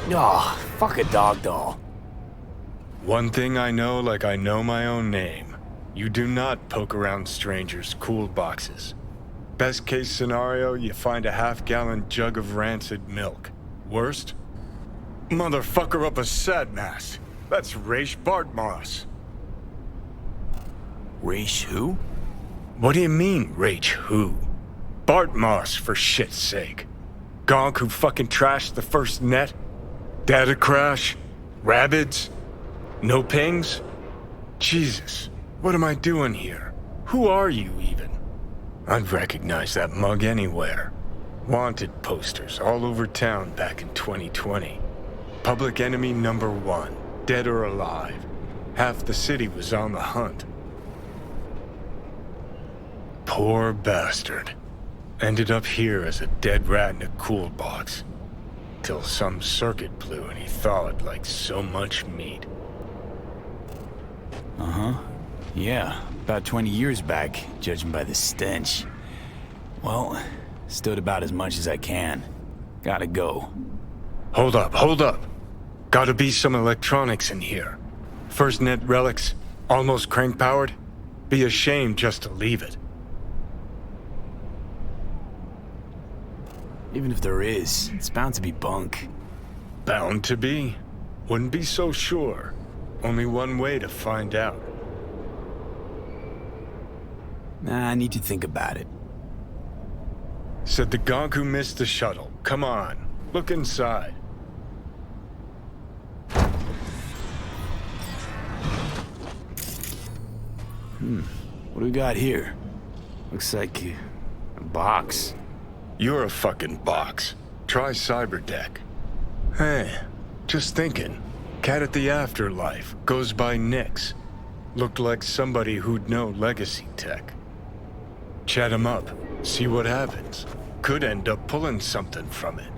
Oh, fuck a dog doll. One thing I know like I know my own name. You do not poke around strangers' cool boxes. Best case scenario, you find a half-gallon jug of rancid milk. Worst? Motherfucker up a sad mast. That's Raish Bartmoss. Raish who? What do you mean, Raish who? Bartmoss, for shit's sake. Gonk who fucking trashed the first net? Data crash? Rabbids? No pings? Jesus, what am I doing here? Who are you even? I'd recognize that mug anywhere. Wanted posters all over town back in 2020. Public enemy number 1, dead or alive. Half the city was on the hunt. Poor bastard. Ended up here as a dead rat in a cool box. Till some circuit blew and he thawed like so much meat. Uh-huh. Yeah, about 20 years back, judging by the stench. Well, stood about as much as I can. Gotta go. Hold up, hold up. Gotta be some electronics in here. First net relics, almost crank-powered. Be a shame just to leave it. Even if there is, it's bound to be bunk. Bound to be? Wouldn't be so sure. Only one way to find out. Nah, I need to think about it. Said the gonk who missed the shuttle. Come on, look inside. What do we got here? Looks like a box. You're a fucking box. Try Cyberdeck. Hey, just thinking. Cat at the Afterlife goes by Nix. Looked like somebody who'd know legacy tech. Chat him up, see what happens. Could end up pulling something from it.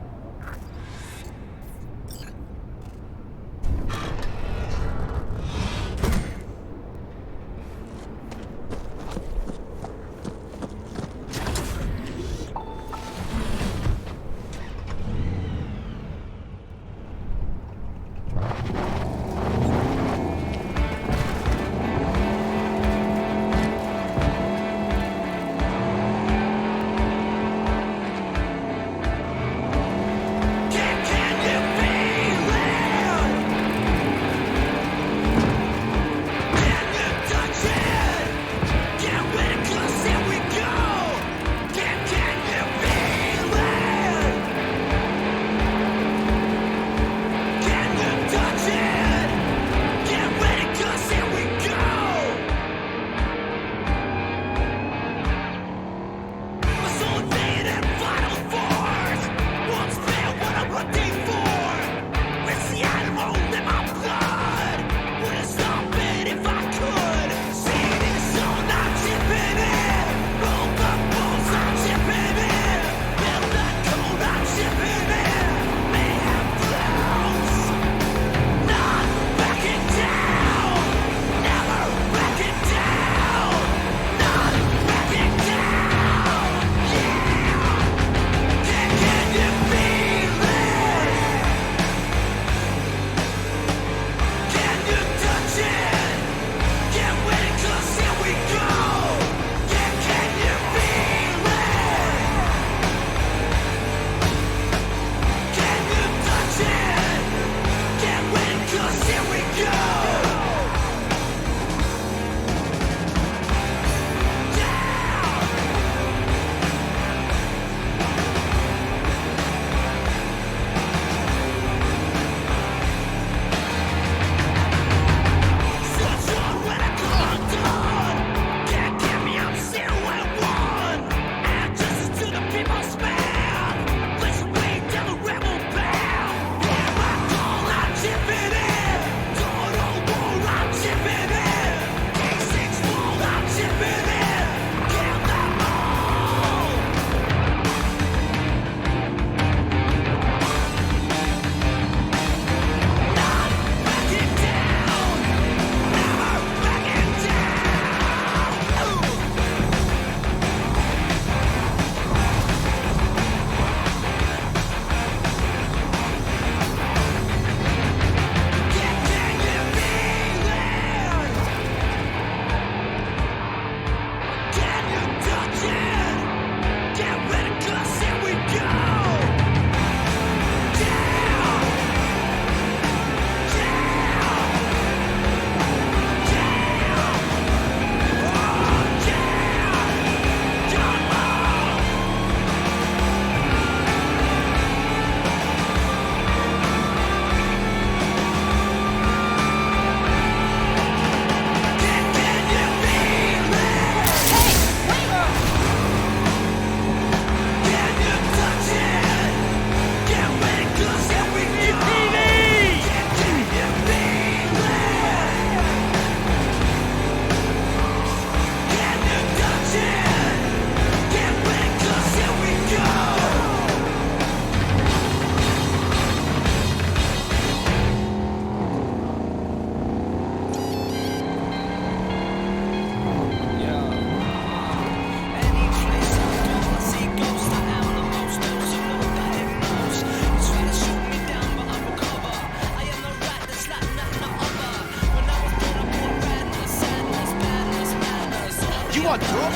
want trouble?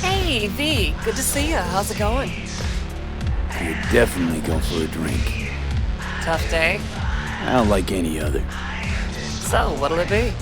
Hey, V. Good to see you. How's it going? You're definitely going for a drink. Tough day? I don't like any other. So, what'll it be?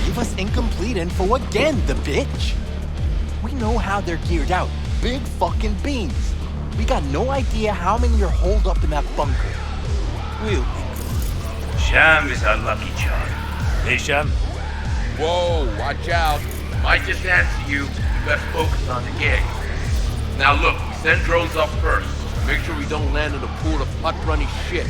Give us incomplete info again, the bitch! We know how they're geared out. Big fucking beans. We got no idea how many are holed up in that bunker. We'll be Sham is our lucky charm. Hey, Sham. Whoa, watch out. Might just answer you. You best focus on the gig. Now look, we send drones up first. Make sure we don't land in a pool of hot runny shit.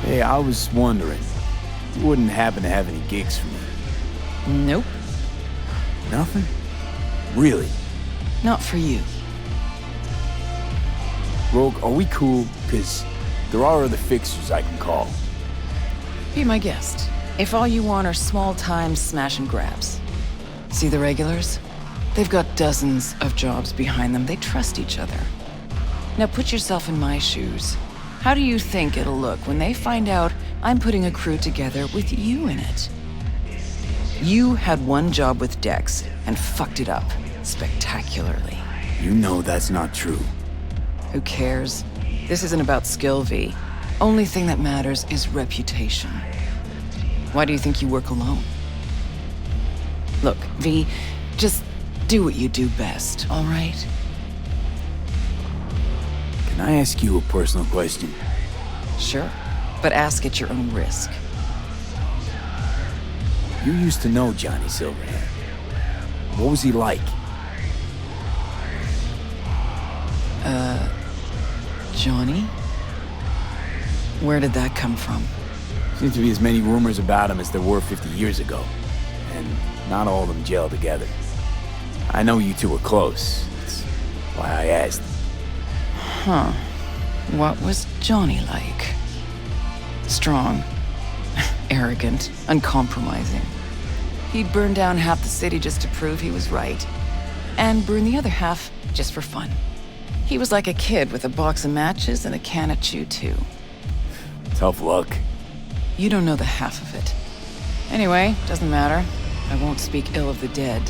Hey, I was wondering, you wouldn't happen to have any gigs for me? Nope. Nothing? Really? Not for you. Rogue, are we cool? Because there are other fixers I can call. Be my guest. If all you want are small-time smash and grabs. See the regulars? They've got dozens of jobs behind them. They trust each other. Now put yourself in my shoes. How do you think it'll look when they find out I'm putting a crew together with you in it? You had one job with Dex and fucked it up spectacularly. You know that's not true. Who cares? This isn't about skill, V. Only thing that matters is reputation. Why do you think you work alone? Look, V, just do what you do best, all right? Can I ask you a personal question? Sure, but ask at your own risk. You used to know Johnny Silverhand. What was he like? Johnny? Where did that come from? Seems to be as many rumors about him as there were 50 years ago. And not all of them gel together. I know you two were close. That's why I asked. Huh. What was Johnny like? Strong. Arrogant. Uncompromising. He'd burn down half the city just to prove he was right. And burn the other half just for fun. He was like a kid with a box of matches and a can of Chew too. Tough luck. You don't know the half of it. Anyway, doesn't matter. I won't speak ill of the dead.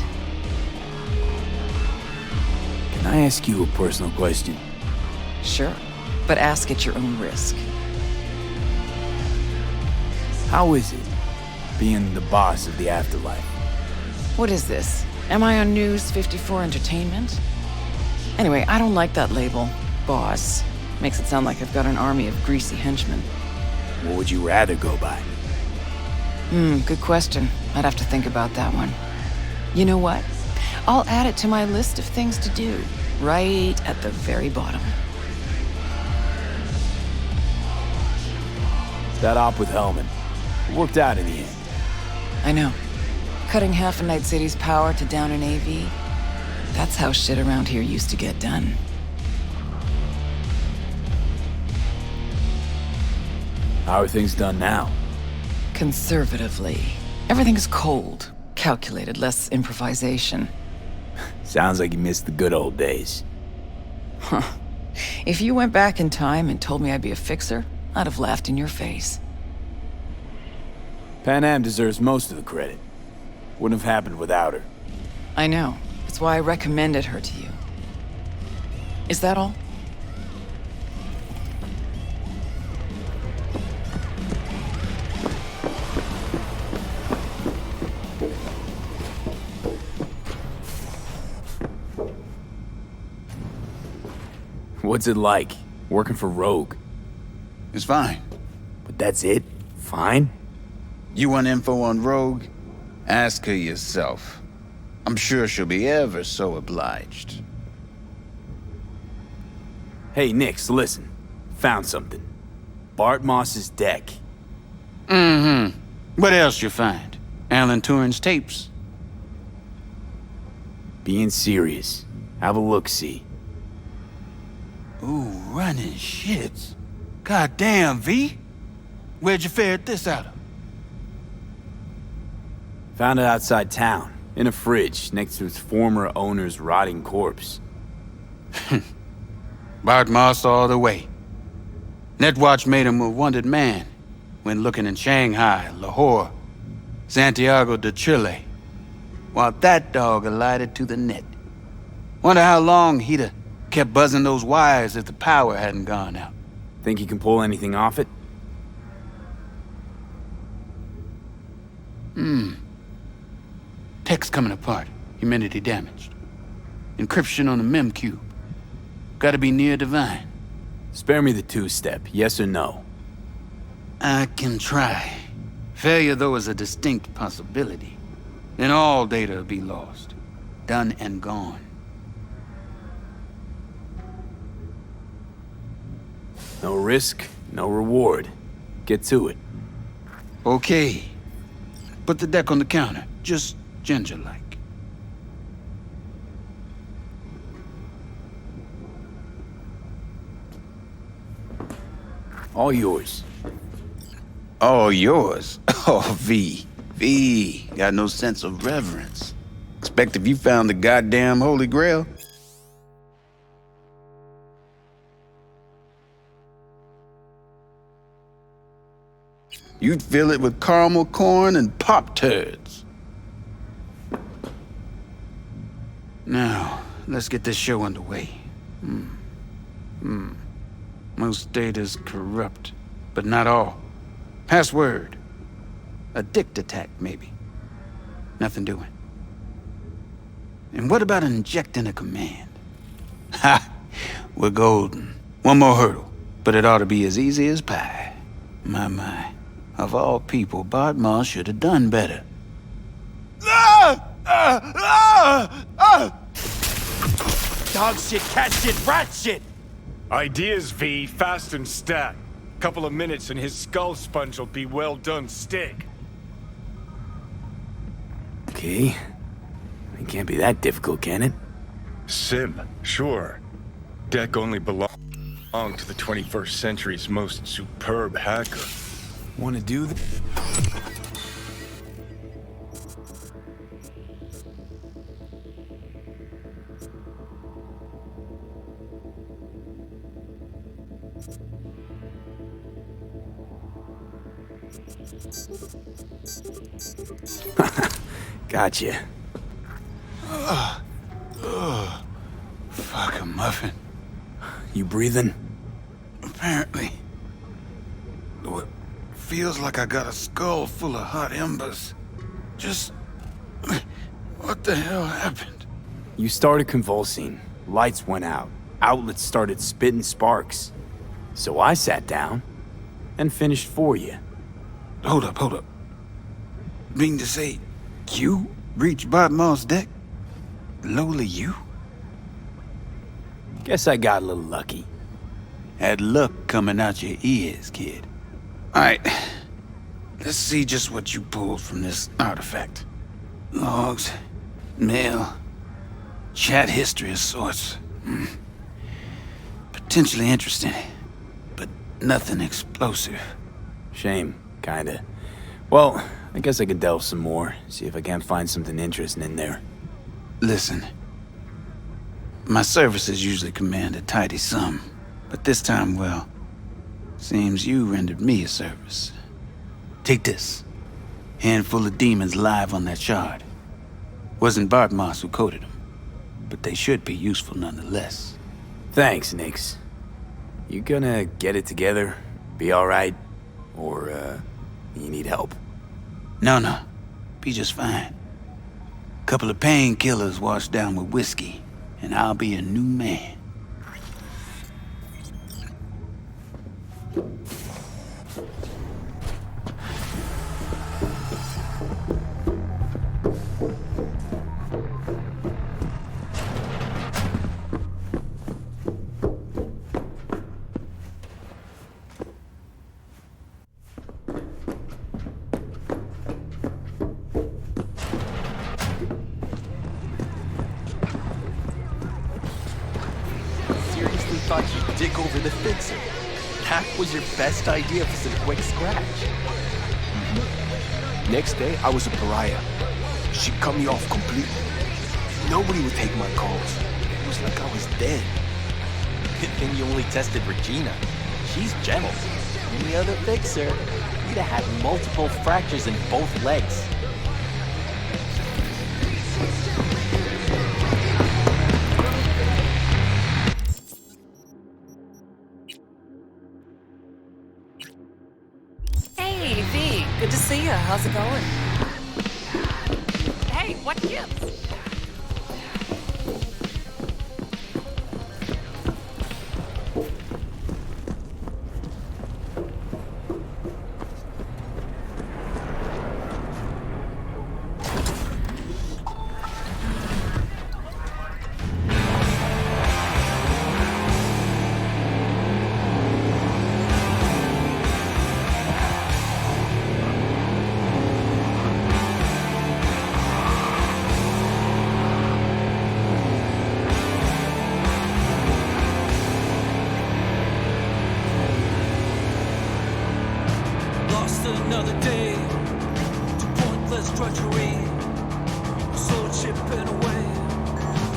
Can I ask you a personal question? Sure, but ask at your own risk. How is it, being the boss of the afterlife? What is this? Am I on News 54 Entertainment? Anyway, I don't like that label, boss. Makes it sound like I've got an army of greasy henchmen. What would you rather go by? Good question. I'd have to think about that one. You know what? I'll add it to my list of things to do, right at the very bottom. That op with Hellman. Worked out in the end. I know. Cutting half a Night City's power to down an AV. That's how shit around here used to get done. How are things done now? Conservatively. Everything's cold, calculated, less improvisation. Sounds like you missed the good old days. Huh. If you went back in time and told me I'd be a fixer, I'd have laughed in your face. Pan Am deserves most of the credit. Wouldn't have happened without her. I know. That's why I recommended her to you. Is that all? What's it like, working for Rogue? It's fine. But that's it? Fine? You want info on Rogue? Ask her yourself. I'm sure she'll be ever so obliged. Hey, Nix, listen. Found something. Bart Moss's deck. Mm-hmm. What else you find? Alan Turing's tapes? Being serious. Have a look-see. Ooh, running shits. Goddamn, V. Where'd you ferret this out of? Found it outside town, in a fridge, next to its former owner's rotting corpse. Bart Moss all the way. Netwatch made him a wanted man when looking in Shanghai, Lahore, Santiago de Chile, while that dog alighted to the net. Wonder how long he'd have kept buzzing those wires if the power hadn't gone out. Think you can pull anything off it? Text coming apart, humidity damaged. Encryption on the mem cube. Gotta be near divine. Spare me the two-step, yes or no? I can try. Failure, though, is a distinct possibility. Then all data will be lost. Done and gone. No risk, no reward. Get to it. Okay. Put the deck on the counter, just ginger-like. All yours. All yours? Oh, V. V. Got no sense of reverence. Expect if you found the goddamn Holy Grail? You'd fill it with caramel corn and Pop-Tarts. Now, let's get this show underway. Most data's corrupt, but not all. Password. A dict attack, maybe. Nothing doing. And what about injecting a command? Ha! We're golden. One more hurdle, but it ought to be as easy as pie. My. Of all people, Bart Moss should have done better. Dog shit, cat shit, rat shit! Ideas, V, fast and stat. Couple of minutes and his skull sponge will be well done steak. Okay. It can't be that difficult, can it? Sim, sure. Deck only belonged to the 21st century's most superb hacker. Want to do the... Gotcha. Fuck a muffin. You breathing? Apparently. Though it feels like I got a skull full of hot embers. Just... what the hell happened? You started convulsing. Lights went out. Outlets started spitting sparks. So I sat down and finished for you. Hold up. Mean to say, you reached Bart Moss' deck? Lowly you? Guess I got a little lucky. Had luck coming out your ears, kid. Alright, let's see just what you pulled from this artifact. Logs, mail, chat history of sorts. Potentially interesting, but nothing explosive. Shame, kinda. Well, I guess I could delve some more, see if I can't find something interesting in there. Listen, my services usually command a tidy sum, but this time, well, seems you rendered me a service. Take this. Handful of demons live on that shard. Wasn't Bart Moss who coded them, but they should be useful nonetheless. Thanks, Nix. You gonna get it together? Be alright? Or, you need help? No. Be just fine. Couple of painkillers washed down with whiskey, and I'll be a new man. thought you'd dig over the fixer. That was your best idea for some quick scratch. Next day, I was a pariah. She cut me off completely. Nobody would take my calls. It was like I was dead. Good thing you only tested Regina. She's gentle. Any other fixer, you'd have had multiple fractures in both legs. Hey, V. Good to see you. How's it going? Hey, what gives? Another day to pointless drudgery, slow chipping away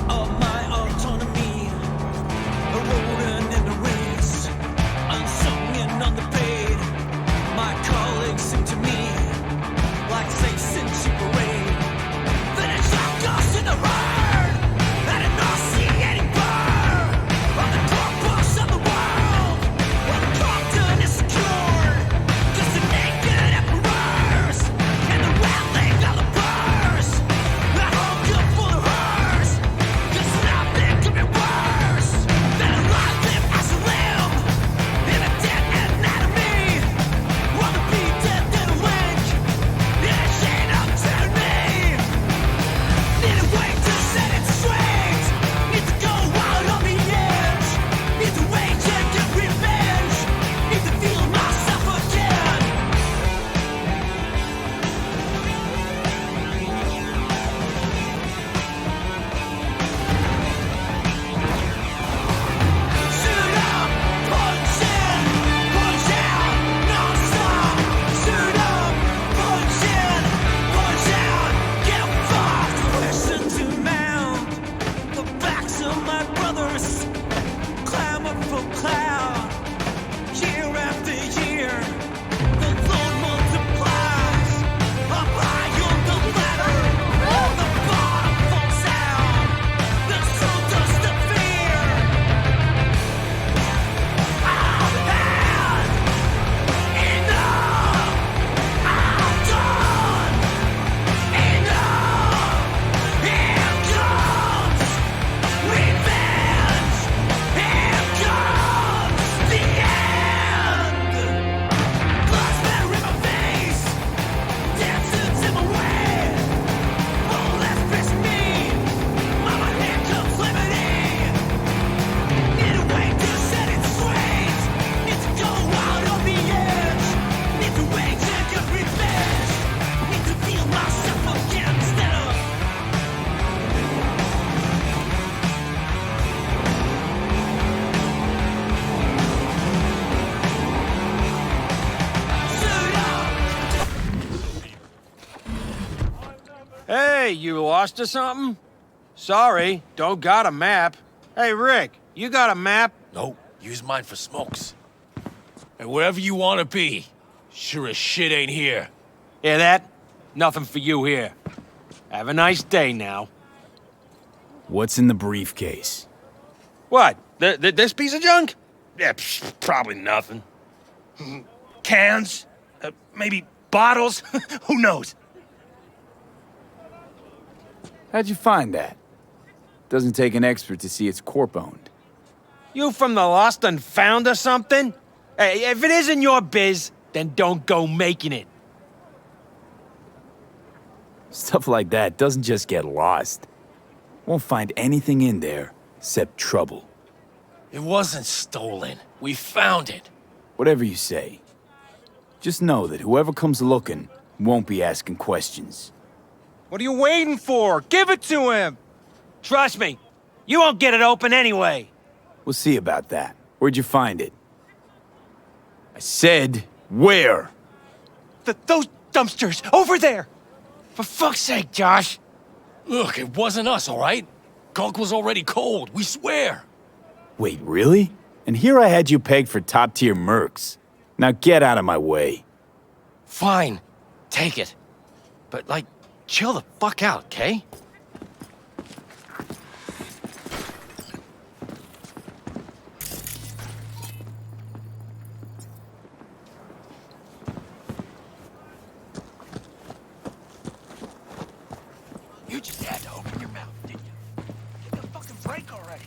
of my autonomy, eroding in the race, unsung and underpaid. My colleagues sing to me like saints in cheap parade. Finish off ghosts in the road, and a nauseating burn on the corpus of the world, when Compton is secured. Just a naked emperors and the rattling of the purse. I hope good for the hearse, 'cause nothing could be worse than a life lived as a limb in a dead anatomy. Rather be dead than a link in a chain of tyranny. Need a way to set it straight. Need to go out on the edge. Need to rage and get revenge. Need to feel myself again. Shoot up, punch in, punch out, non-stop. Shoot up, punch in, punch out, get fucked. Listen to mount the backs of my brothers, clamor for cloud. Year after year, the load multiplies. Up high on the ladder, the bottom falls out. Then so does the fear. I've had enough. I've done enough. Here comes revenge. Here comes the end. Blood spatter in my face, dancers in my way. Oh, let's piss me. Mama, here comes liberty. Need a way to set it straight. Need to go out on the edge. Need to rage and get revenge. Need to feel myself again instead of. Suit up. Hey, you lost or something? Sorry, don't got a map. Hey, Rick, you got a map? No, use mine for smokes. And wherever you want to be, sure as shit ain't here. Hear that? Nothing for you here. Have a nice day now. What's in the briefcase? What? This piece of junk? Yeah, probably nothing. Cans? Maybe bottles? Who knows? How'd you find that? Doesn't take an expert to see it's corp-owned. You from the lost and found or something? Hey, if it isn't your biz, then don't go making it. Stuff like that doesn't just get lost. Won't find anything in there except trouble. It wasn't stolen. We found it. Whatever you say. Just know that whoever comes looking won't be asking questions. What are you waiting for? Give it to him! Trust me, you won't get it open anyway. We'll see about that. Where'd you find it? I said, where? Those dumpsters, over there! For fuck's sake, Josh! Look, it wasn't us, all right? Gunk was already cold, we swear. Wait, really? And here I had you pegged for top-tier mercs. Now get out of my way. Fine, take it. But, like, chill the fuck out, okay? You just had to open your mouth, didn't you? Give me a fucking break already.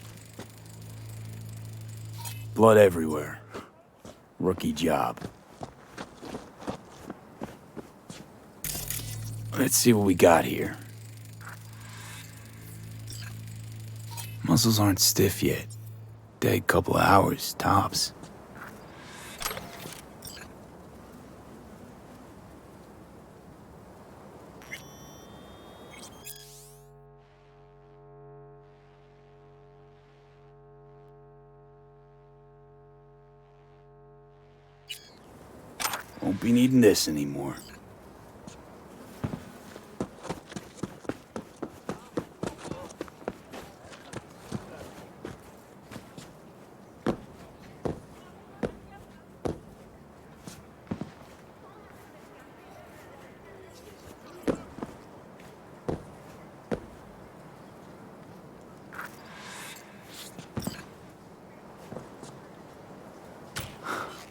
Blood everywhere. Rookie job. Let's see what we got here. Muscles aren't stiff yet. Dead couple of hours, tops. Won't be needing this anymore.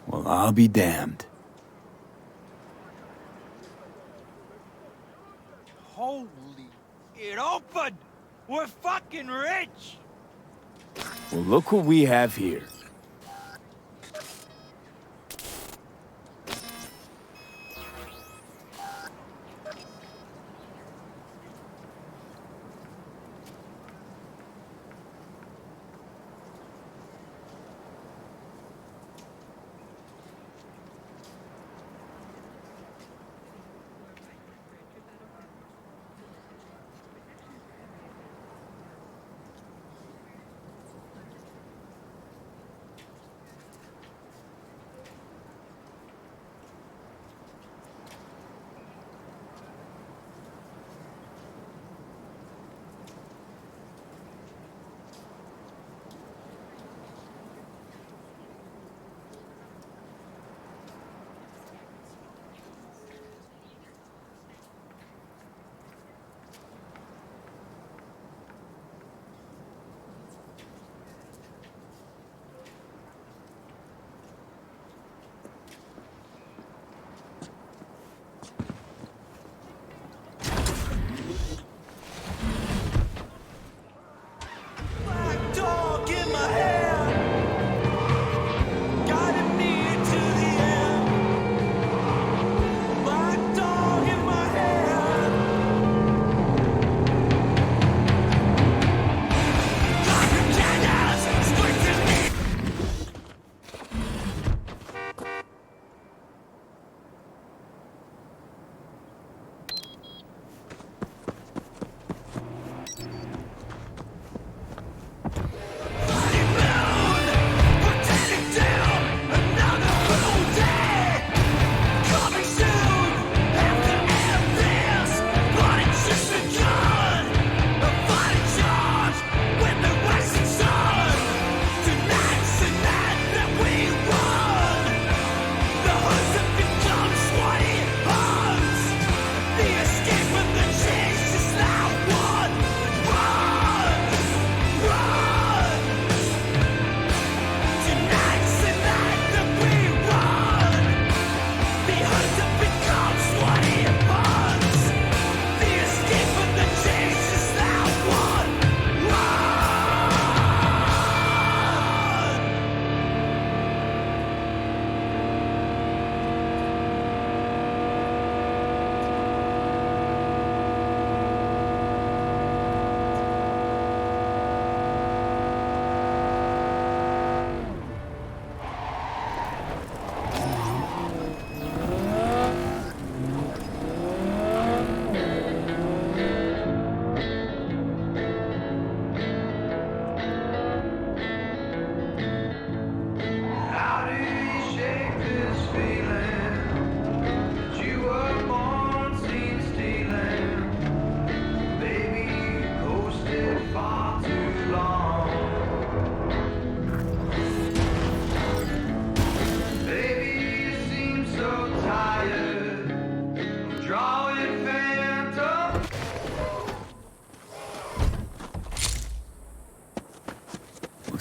Well, I'll be damned. Holy, it opened! We're fucking rich! Well, look what we have here.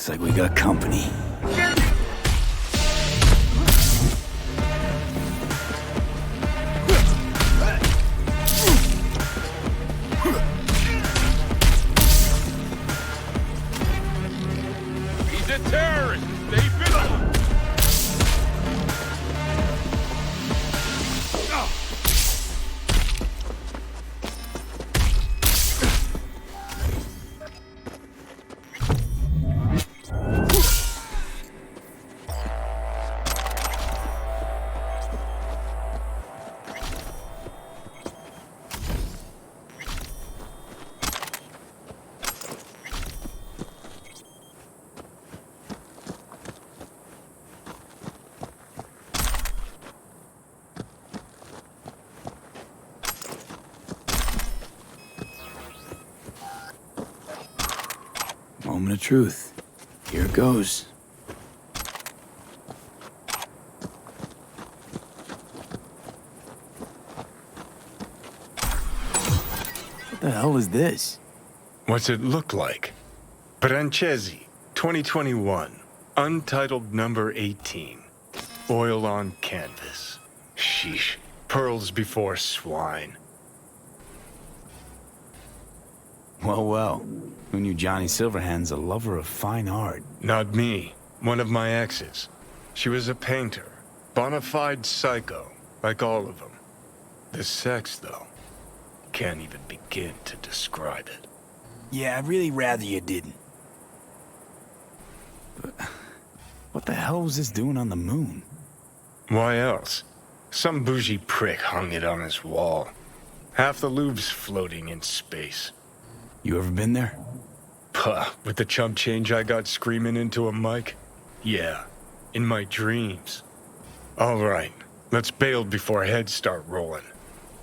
Looks like we got company. He's a terrorist! Stay vigilant! Moment of truth. Here it goes. What the hell is this? What's it look like? Brancesi, 2021. Untitled number 18. Oil on canvas. Sheesh. Pearls before swine. Well, well. Who knew Johnny Silverhand's a lover of fine art? Not me. One of my exes. She was a painter. Bona fide psycho, like all of them. The sex, though. Can't even begin to describe it. Yeah, I'd really rather you didn't. But what the hell was this doing on the moon? Why else? Some bougie prick hung it on his wall. Half the Louvre's floating in space. You ever been there? Puh, with the chump change I got screaming into a mic? Yeah, in my dreams. All right, let's bail before heads start rolling.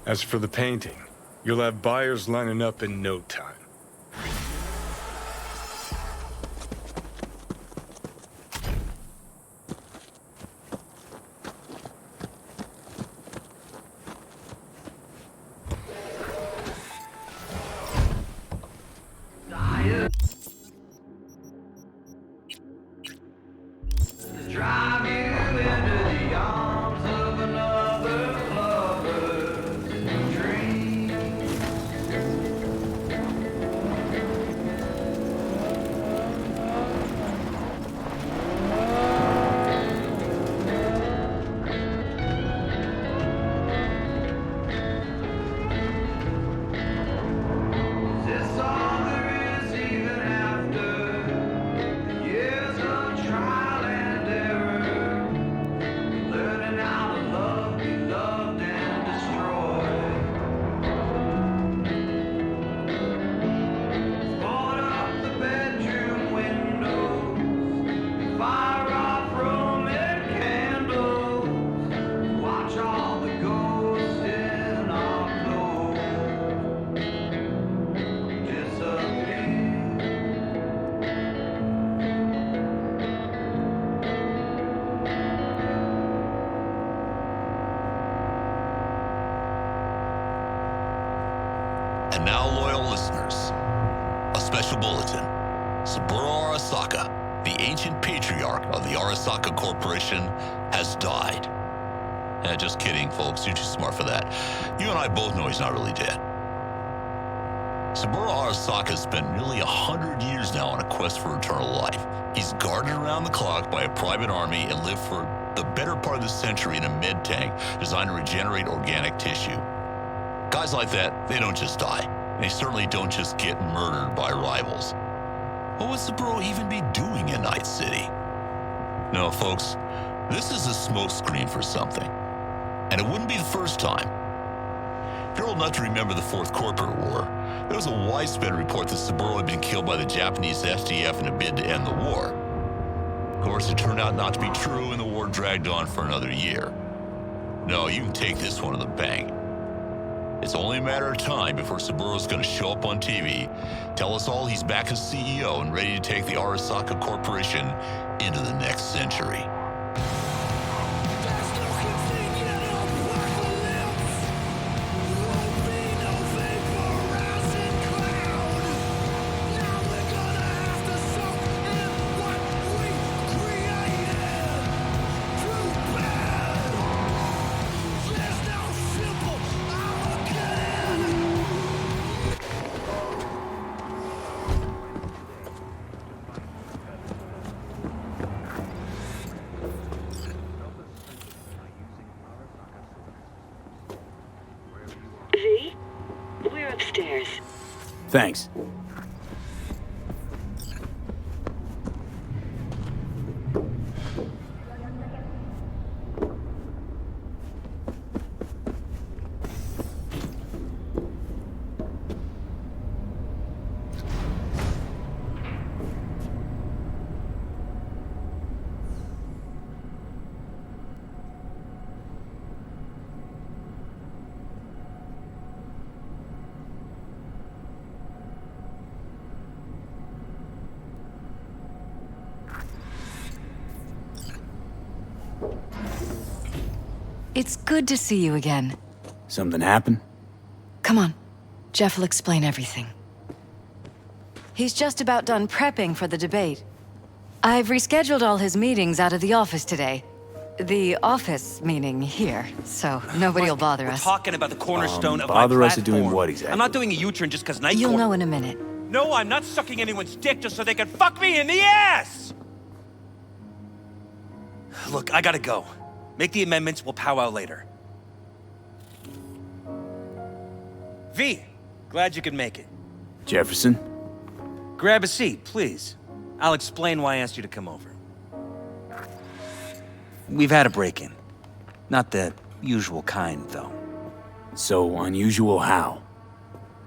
As for the painting, you'll have buyers lining up in no time. And now, loyal listeners, a special bulletin. Saburo Arasaka, the ancient patriarch of the Arasaka Corporation, has died. Just kidding, folks. You're too smart for that. You and I both know he's not really dead. Saburo Arasaka has spent nearly 100 years now on a quest for eternal life. He's guarded around the clock by a private army and lived for the better part of the century in a med tank designed to regenerate organic tissue. Guys like that, they don't just die. And they certainly don't just get murdered by rivals. What would Saburo even be doing in Night City? No, folks, this is a smokescreen for something. And it wouldn't be the first time. If you're old enough to remember the Fourth Corporate War, there was a widespread report that Saburo had been killed by the Japanese SDF in a bid to end the war. Of course, it turned out not to be true, and the war dragged on for another year. No, you can take this one to the bank. It's only a matter of time before Saburo's going to show up on TV, tell us all he's back as CEO and ready to take the Arasaka Corporation into the next century. Thanks. It's good to see you again. Something happened? Come on. Jeff will explain everything. He's just about done prepping for the debate. I've rescheduled all his meetings out of the office today. The office meaning here, so nobody will bother us. We're talking about the cornerstone of my Bother us platform. at doing what exactly? I'm not doing a U-turn just because night You'll court- know in a minute. No, I'm not sucking anyone's dick just so they can fuck me in the ass! Look, I gotta go. Make the amendments, we'll powwow later. V, glad you could make it. Jefferson? Grab a seat, please. I'll explain why I asked you to come over. We've had a break-in. Not the usual kind, though. So unusual how?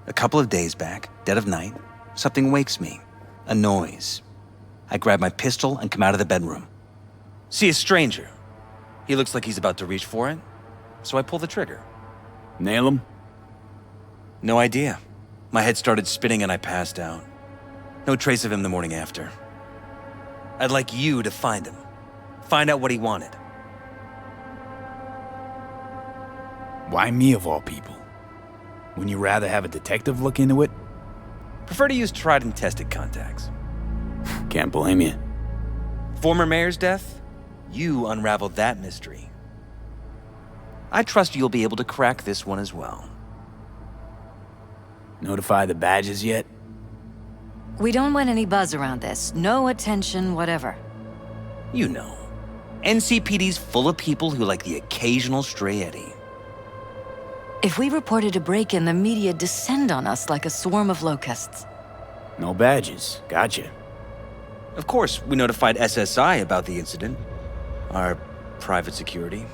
A couple of days back, dead of night, something wakes me. A noise. I grab my pistol and come out of the bedroom. See a stranger. He looks like he's about to reach for it, so I pull the trigger. Nail him? No idea. My head started spinning and I passed out. No trace of him the morning after. I'd like you to find him. Find out what he wanted. Why me of all people? Wouldn't you rather have a detective look into it? Prefer to use tried and tested contacts. Can't blame you. Former mayor's death? You unraveled that mystery. I trust you'll be able to crack this one as well. Notify the badges yet? We don't want any buzz around this. No attention, whatever. You know. NCPD's full of people who like the occasional stray eddy. If we reported a break-in, the media descend on us like a swarm of locusts. No badges. Gotcha. Of course, we notified SSI about the incident. Our private security.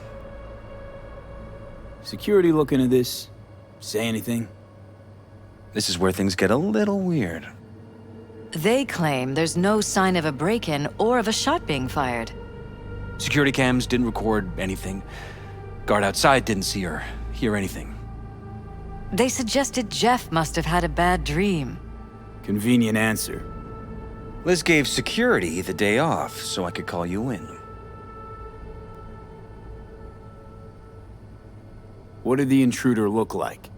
Security look into this? Say anything? This is where things get a little weird. They claim there's no sign of a break-in or of a shot being fired. Security cams didn't record anything. Guard outside didn't see or hear anything. They suggested Jeff must have had a bad dream. Convenient answer. Liz gave security the day off so I could call you in. What did the intruder look like?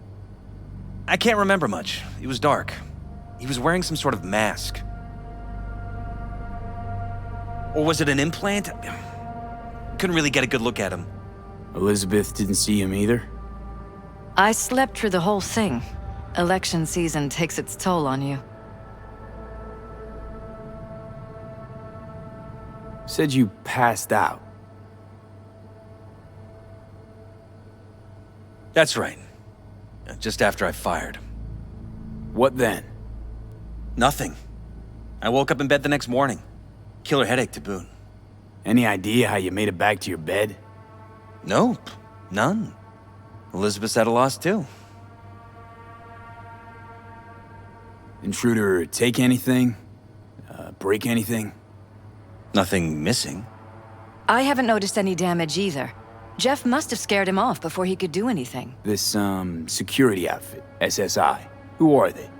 I can't remember much. It was dark. He was wearing some sort of mask. Or was it an implant? Couldn't really get a good look at him. Elizabeth didn't see him either? I slept through the whole thing. Election season takes its toll on you. Said you passed out. That's right. Just after I fired. What then? Nothing. I woke up in bed the next morning. Killer headache to boot. Any idea how you made it back to your bed? Nope. None. Elizabeth's at a loss too. Intruder take anything? Break anything? Nothing missing. I haven't noticed any damage either. Jeff must have scared him off before he could do anything. This, security outfit, SSI. Who are they?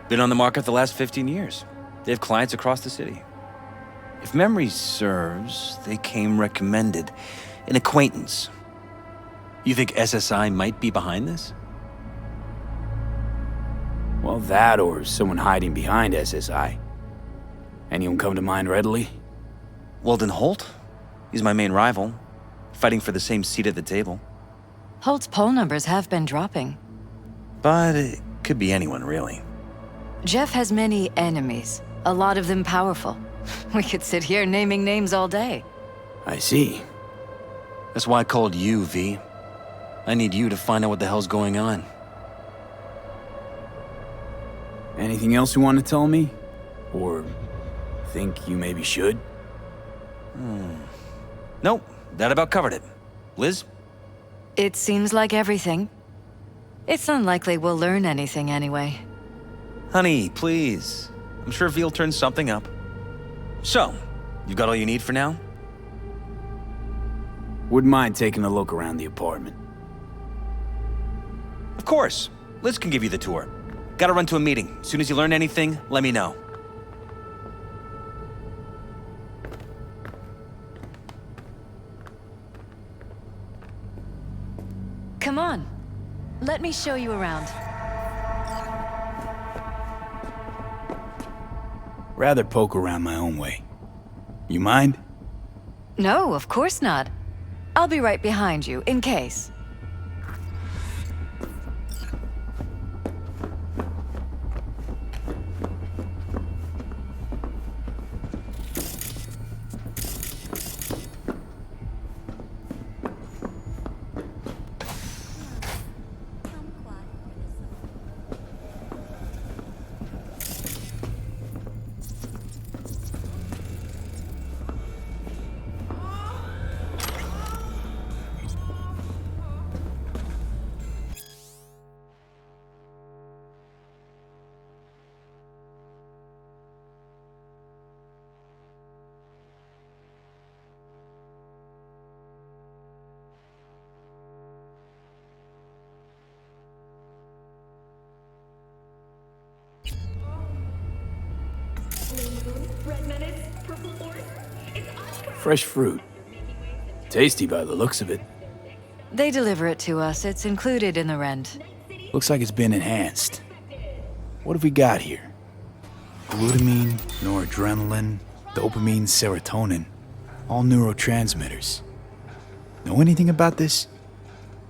Been on the market the last 15 years. They have clients across the city. If memory serves, they came recommended. An acquaintance. You think SSI might be behind this? Well, that or someone hiding behind SSI. Anyone come to mind readily? Weldon Holt? He's my main rival. Fighting for the same seat at the table. Holt's poll numbers have been dropping. But it could be anyone, really. Jeff has many enemies, a lot of them powerful. We could sit here naming names all day. I see. That's why I called you, V. I need you to find out what the hell's going on. Anything else you want to tell me? Or think you maybe should? Nope, that about covered it. Liz? It seems like everything. It's unlikely we'll learn anything anyway. Honey, please. I'm sure Veal turns something up. So, you got all you need for now? Wouldn't mind taking a look around the apartment. Of course. Liz can give you the tour. Gotta run to a meeting. As soon as you learn anything, let me know. Come on. Let me show you around. Rather poke around my own way. You mind? No, of course not. I'll be right behind you, in case. Fresh fruit. Tasty by the looks of it. They deliver it to us. It's included in the rent. Looks like it's been enhanced. What have we got here? Glutamine, noradrenaline, dopamine, serotonin. All neurotransmitters. Know anything about this?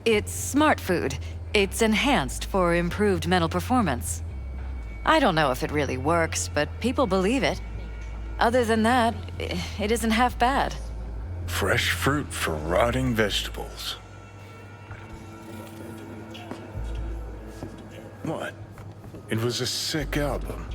It's smart food. It's enhanced for improved mental performance. I don't know if it really works, but people believe it. Other than that, it isn't half bad. Fresh fruit for rotting vegetables. What? It was a sick album.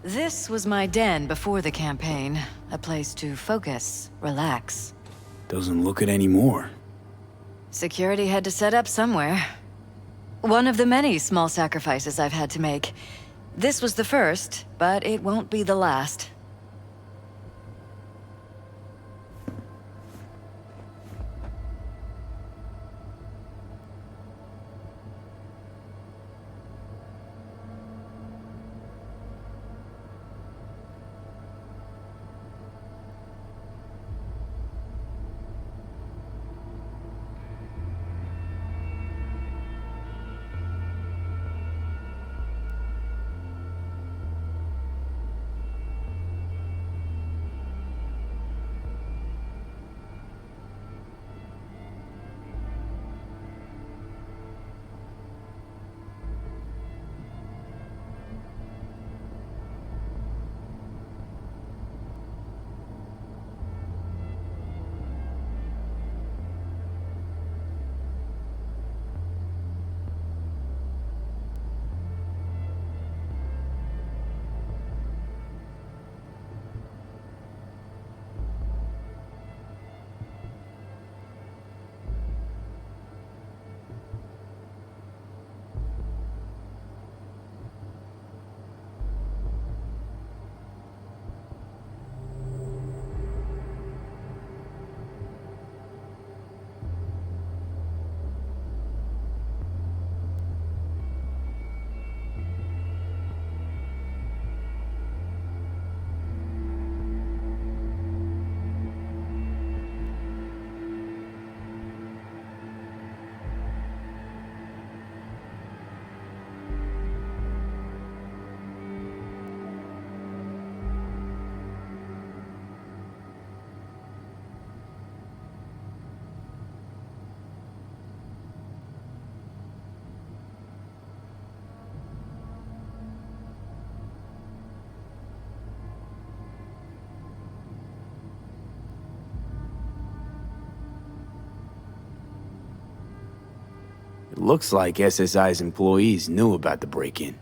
This was my den before the campaign. A place to focus, relax. Doesn't look it anymore. Security had to set up somewhere. One of the many small sacrifices I've had to make. This was the first, but it won't be the last. It looks like SSI's employees knew about the break-in.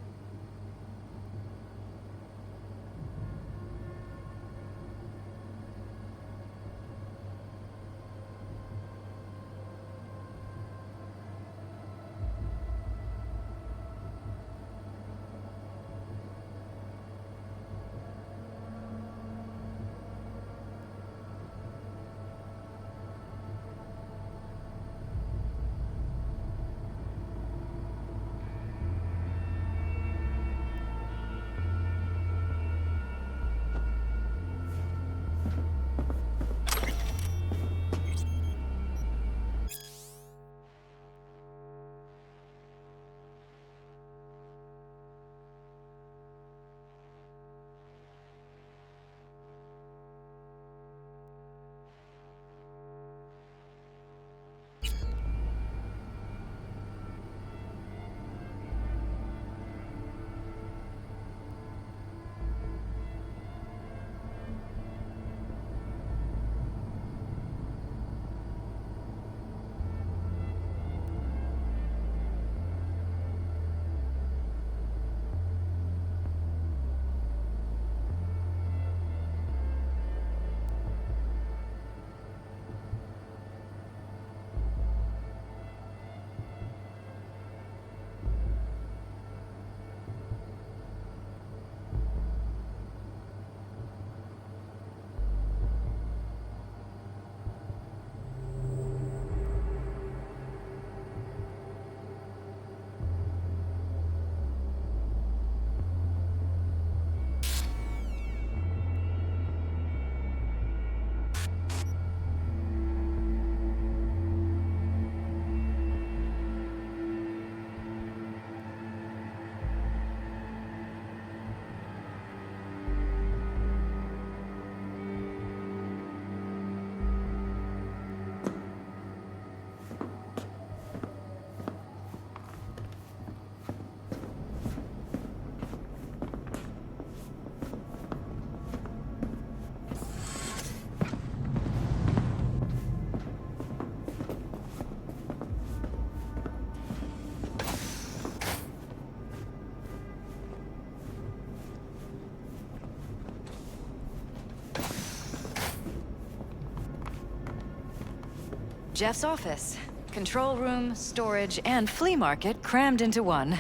Jeff's office. Control room, storage, and flea market crammed into one.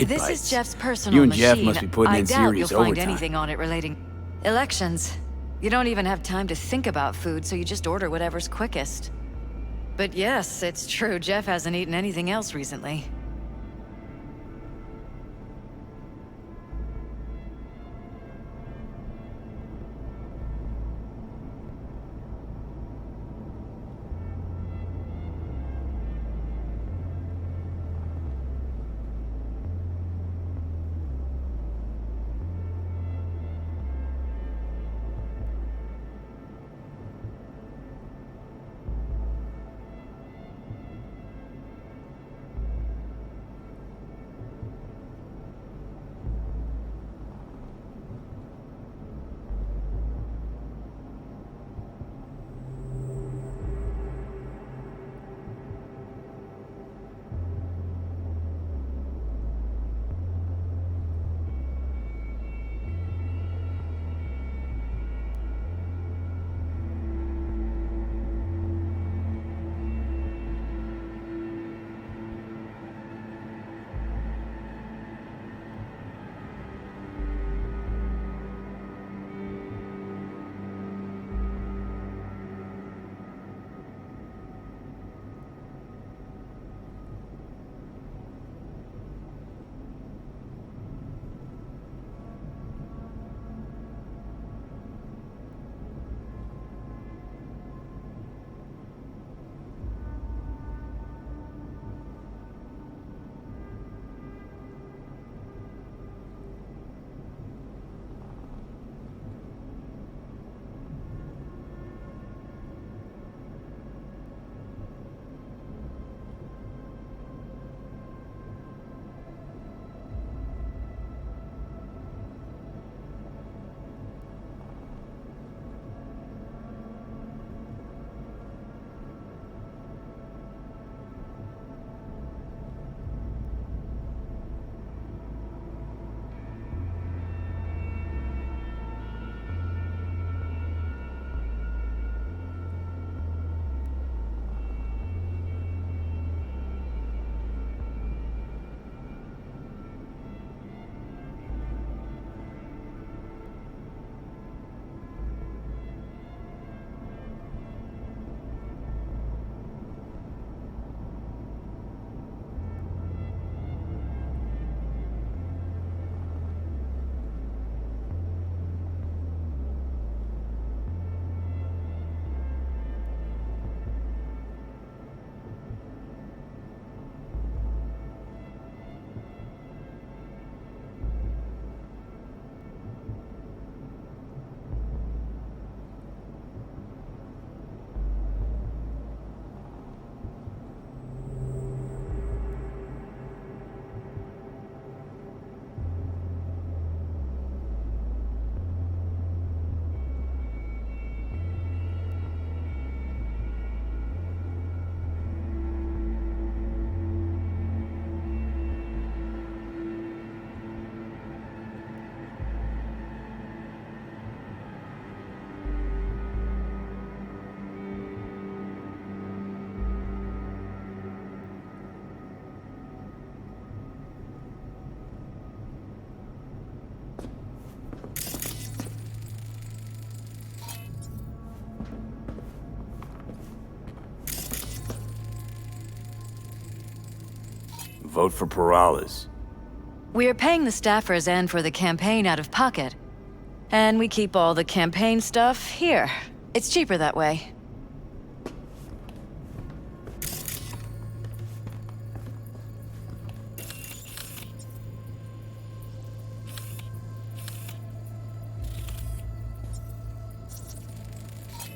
This is Jeff's personal You and machine. Jeff must be putting in I doubt serious you'll find overtime. anything on it relating elections. You don't even have time to think about food, so you just order whatever's quickest. But yes, it's true, Jeff hasn't eaten anything else recently. vote for Perales. We're paying the staffers and for the campaign out of pocket. And we keep all the campaign stuff here. It's cheaper that way.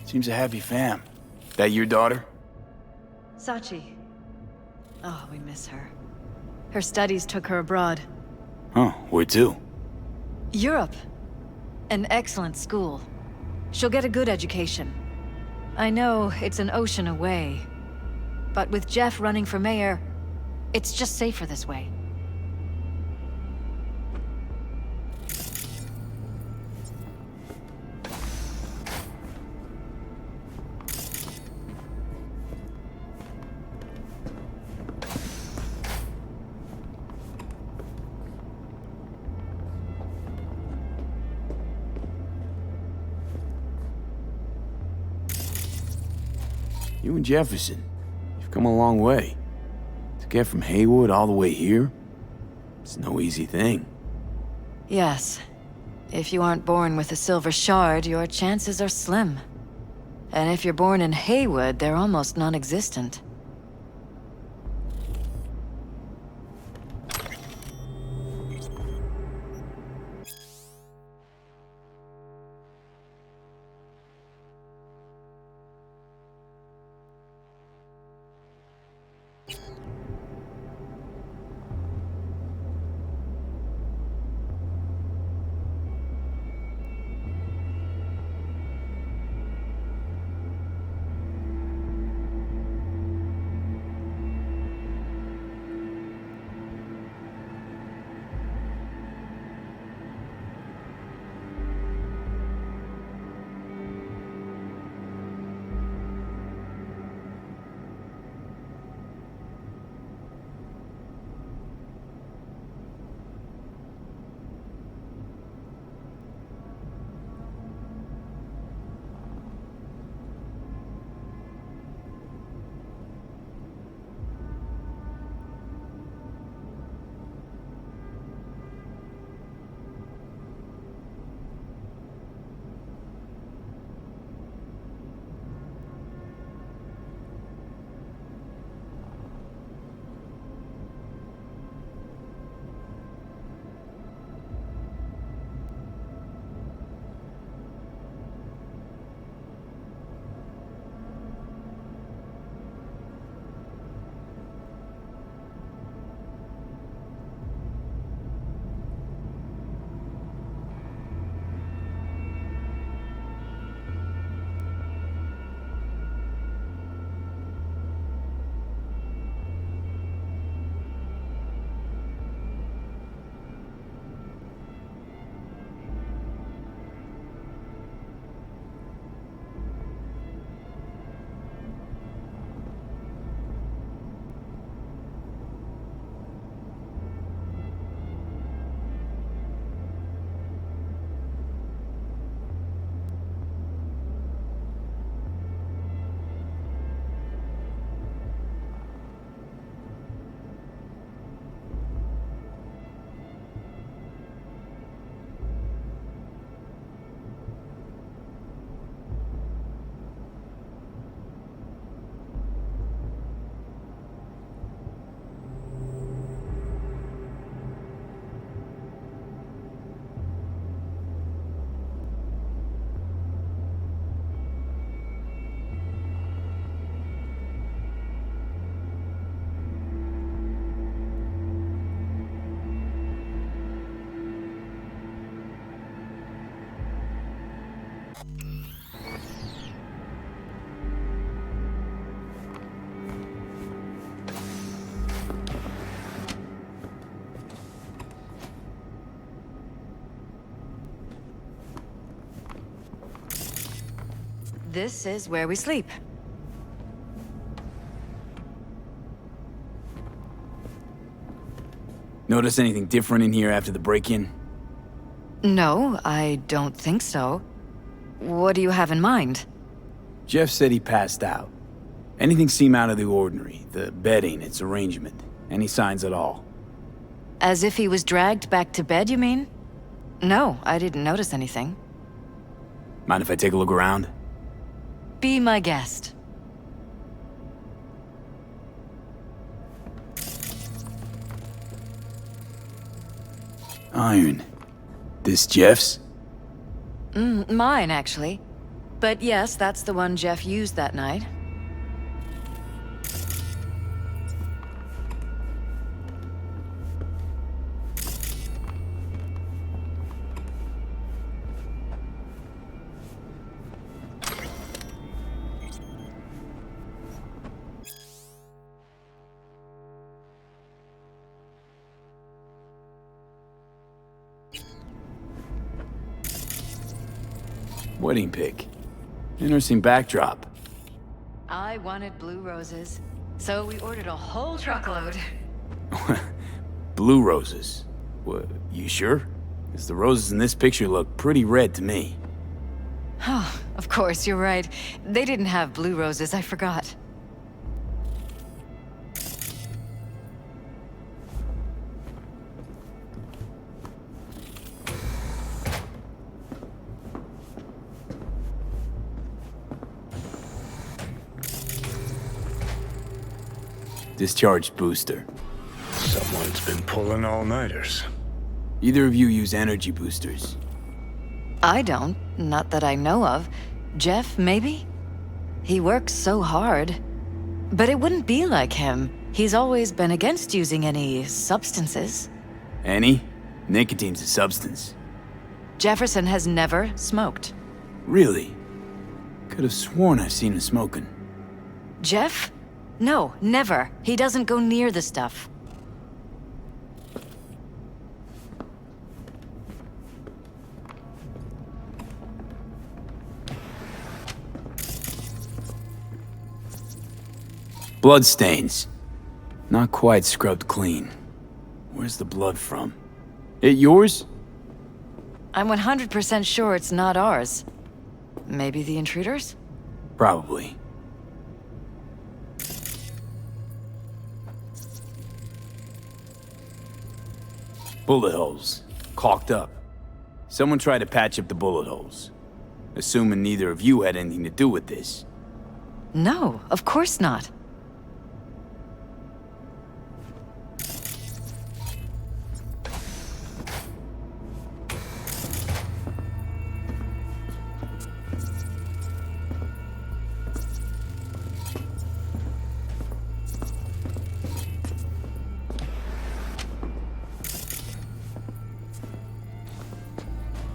Seems a happy fam. That your daughter? Sachi. Oh, we miss her. Her studies took her abroad. Huh, where to? Europe. An excellent school. She'll get a good education. I know it's an ocean away, but with Jeff running for mayor, it's just safer this way. You and Jefferson, you've come a long way. To get from Haywood all the way here, it's no easy thing. Yes. If you aren't born with a silver shard, your chances are slim. And if you're born in Haywood, they're almost non-existent. This is where we sleep. Notice anything different in here after the break-in? No, I don't think so. What do you have in mind? Jeff said he passed out. Anything seem out of the ordinary? The bedding, its arrangement? Any signs at all? As if he was dragged back to bed, you mean? No, I didn't notice anything. Mind if I take a look around? Be my guest. Iron. This Jeff's? Mine, actually. But yes, that's the one Jeff used that night. Wedding pic. Interesting backdrop. I wanted blue roses, so we ordered a whole truckload. Blue roses. What, you sure? Because the roses in this picture look pretty red to me. Oh, of course, you're right. They didn't have blue roses, I forgot. Discharged booster. Someone's been pulling all-nighters. Either of you use energy boosters? I don't. Not that I know of. Jeff, maybe? He works so hard. But it wouldn't be like him. He's always been against using any substances. Any? Nicotine's a substance. Jefferson has never smoked. Really? Could have sworn I've seen him smoking. Jeff? No, never. He doesn't go near the stuff. Bloodstains. Not quite scrubbed clean. Where's the blood from? It yours? I'm 100% sure it's not ours. Maybe the intruders? Probably. Bullet holes. Caulked up. Someone tried to patch up the bullet holes. Assuming neither of you had anything to do with this. No, of course not.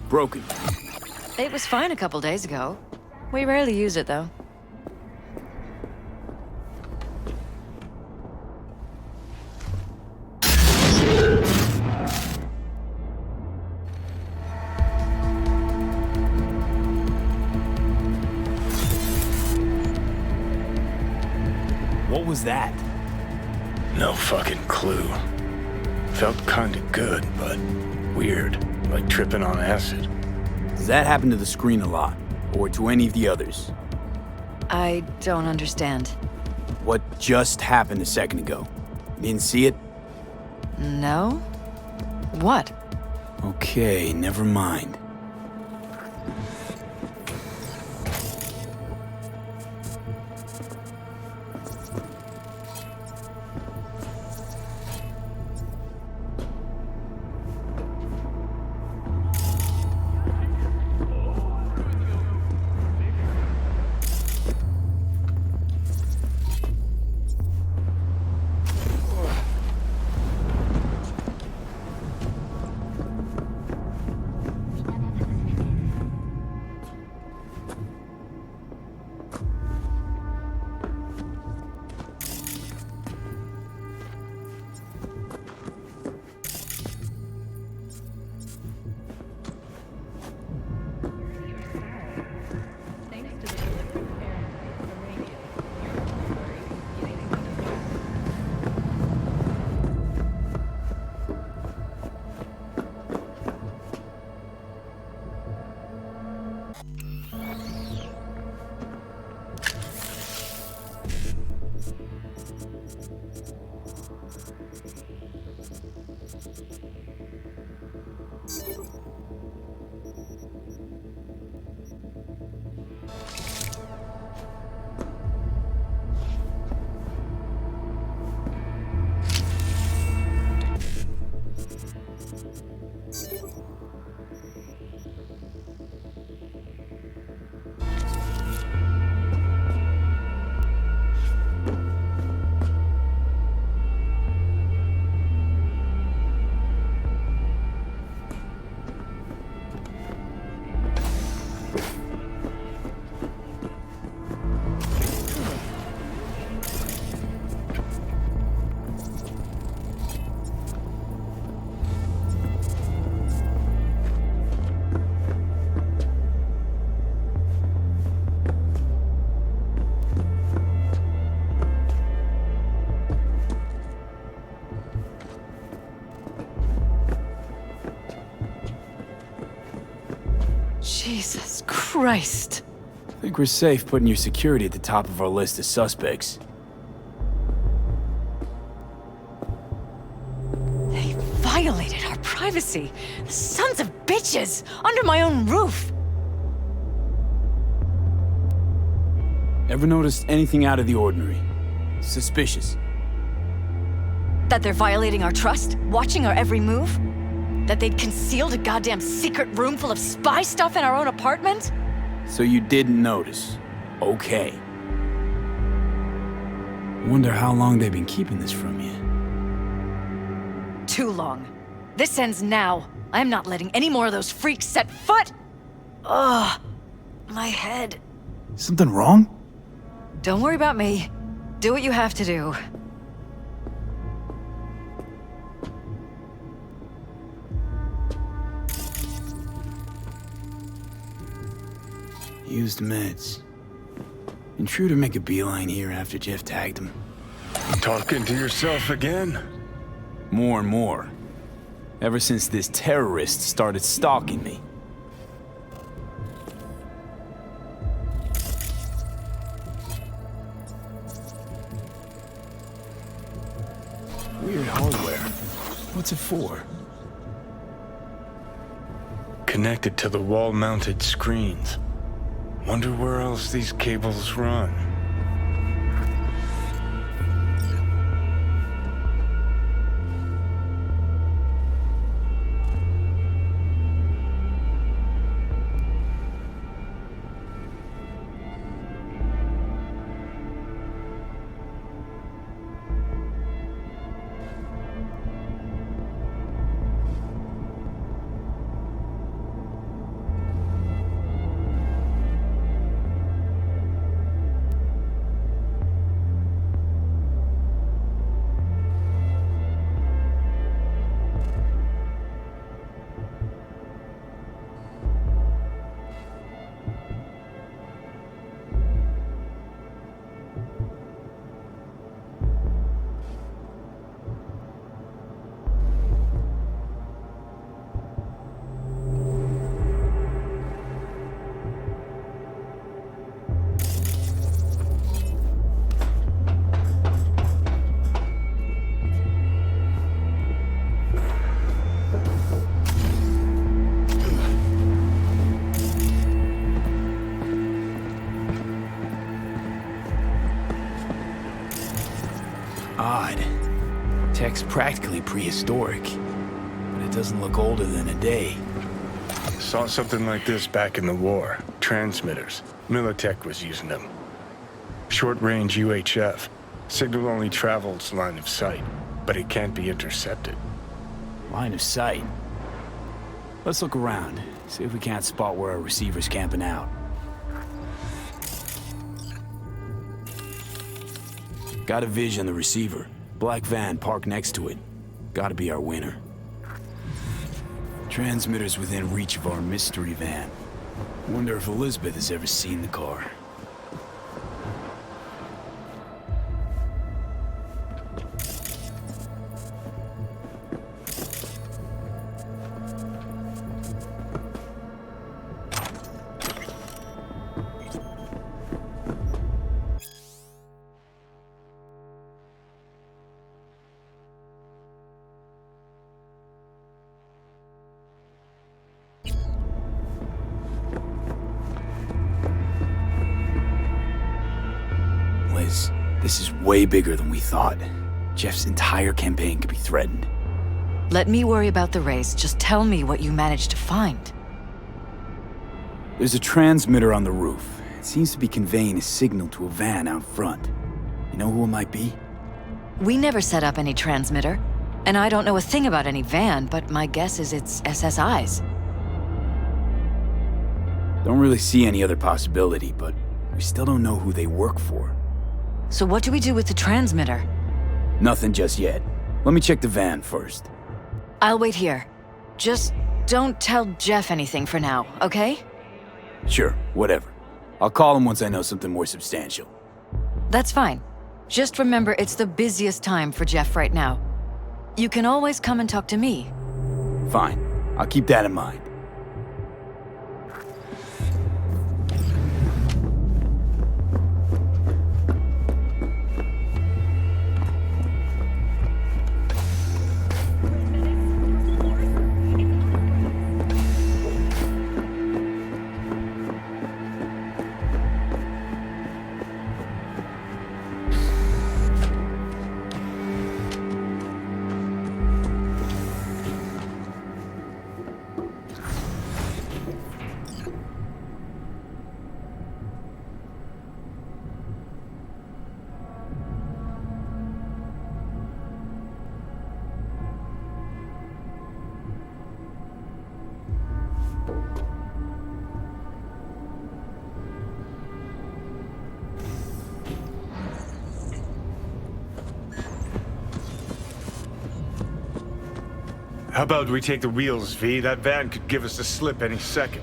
Broken. It was fine a couple days ago. We rarely use it, though. What was that? No fucking clue. Felt kinda good, but weird. Like tripping on acid. Does that happen to the screen a lot? Or to any of the others? I don't understand. What just happened a second ago? You didn't see it? No? What? Okay, never mind. Jesus Christ. I think we're safe putting your security at the top of our list of suspects. They violated our privacy. The sons of bitches! Under my own roof! Ever noticed anything out of the ordinary? Suspicious? That they're violating our trust? Watching our every move? That they'd concealed a goddamn secret room full of spy stuff in our own apartment? So you didn't notice. Okay. Wonder how long they've been keeping this from you. Too long. This ends now. I'm not letting any more of those freaks set foot! Ugh. My head. Something wrong? Don't worry about me. Do what you have to do. Used meds. Intruder make a beeline here after Jeff tagged him. Talking to yourself again? More and more. Ever since this terrorist started stalking me. Weird hardware. What's it for? Connected to the wall-mounted screens. Wonder where else these cables run. Odd. Tech's practically prehistoric, but it doesn't look older than a day. Saw something like this back in the war. Transmitters. Militech was using them. Short-range UHF. Signal only travels line of sight, but it can't be intercepted. Line of sight. Let's look around, see if we can't spot where our receiver's camping out. Got a vision on the receiver. Black van parked next to it. Gotta be our winner. Transmitters within reach of our mystery van. Wonder if Elizabeth has ever seen the car. This is way bigger than we thought. Jeff's entire campaign could be threatened. Let me worry about the race. Just tell me what you managed to find. There's a transmitter on the roof. It seems to be conveying a signal to a van out front. You know who it might be? We never set up any transmitter. And I don't know a thing about any van, but my guess is it's SSI's. Don't really see any other possibility, but we still don't know who they work for. So what do we do with the transmitter? Nothing just yet. Let me check the van first. I'll wait here. Just don't tell Jeff anything for now, okay? Sure, whatever. I'll call him once I know something more substantial. That's fine. Just remember it's the busiest time for Jeff right now. You can always come and talk to me. Fine. I'll keep that in mind. How about we take the wheels, V? That van could give us the slip any second.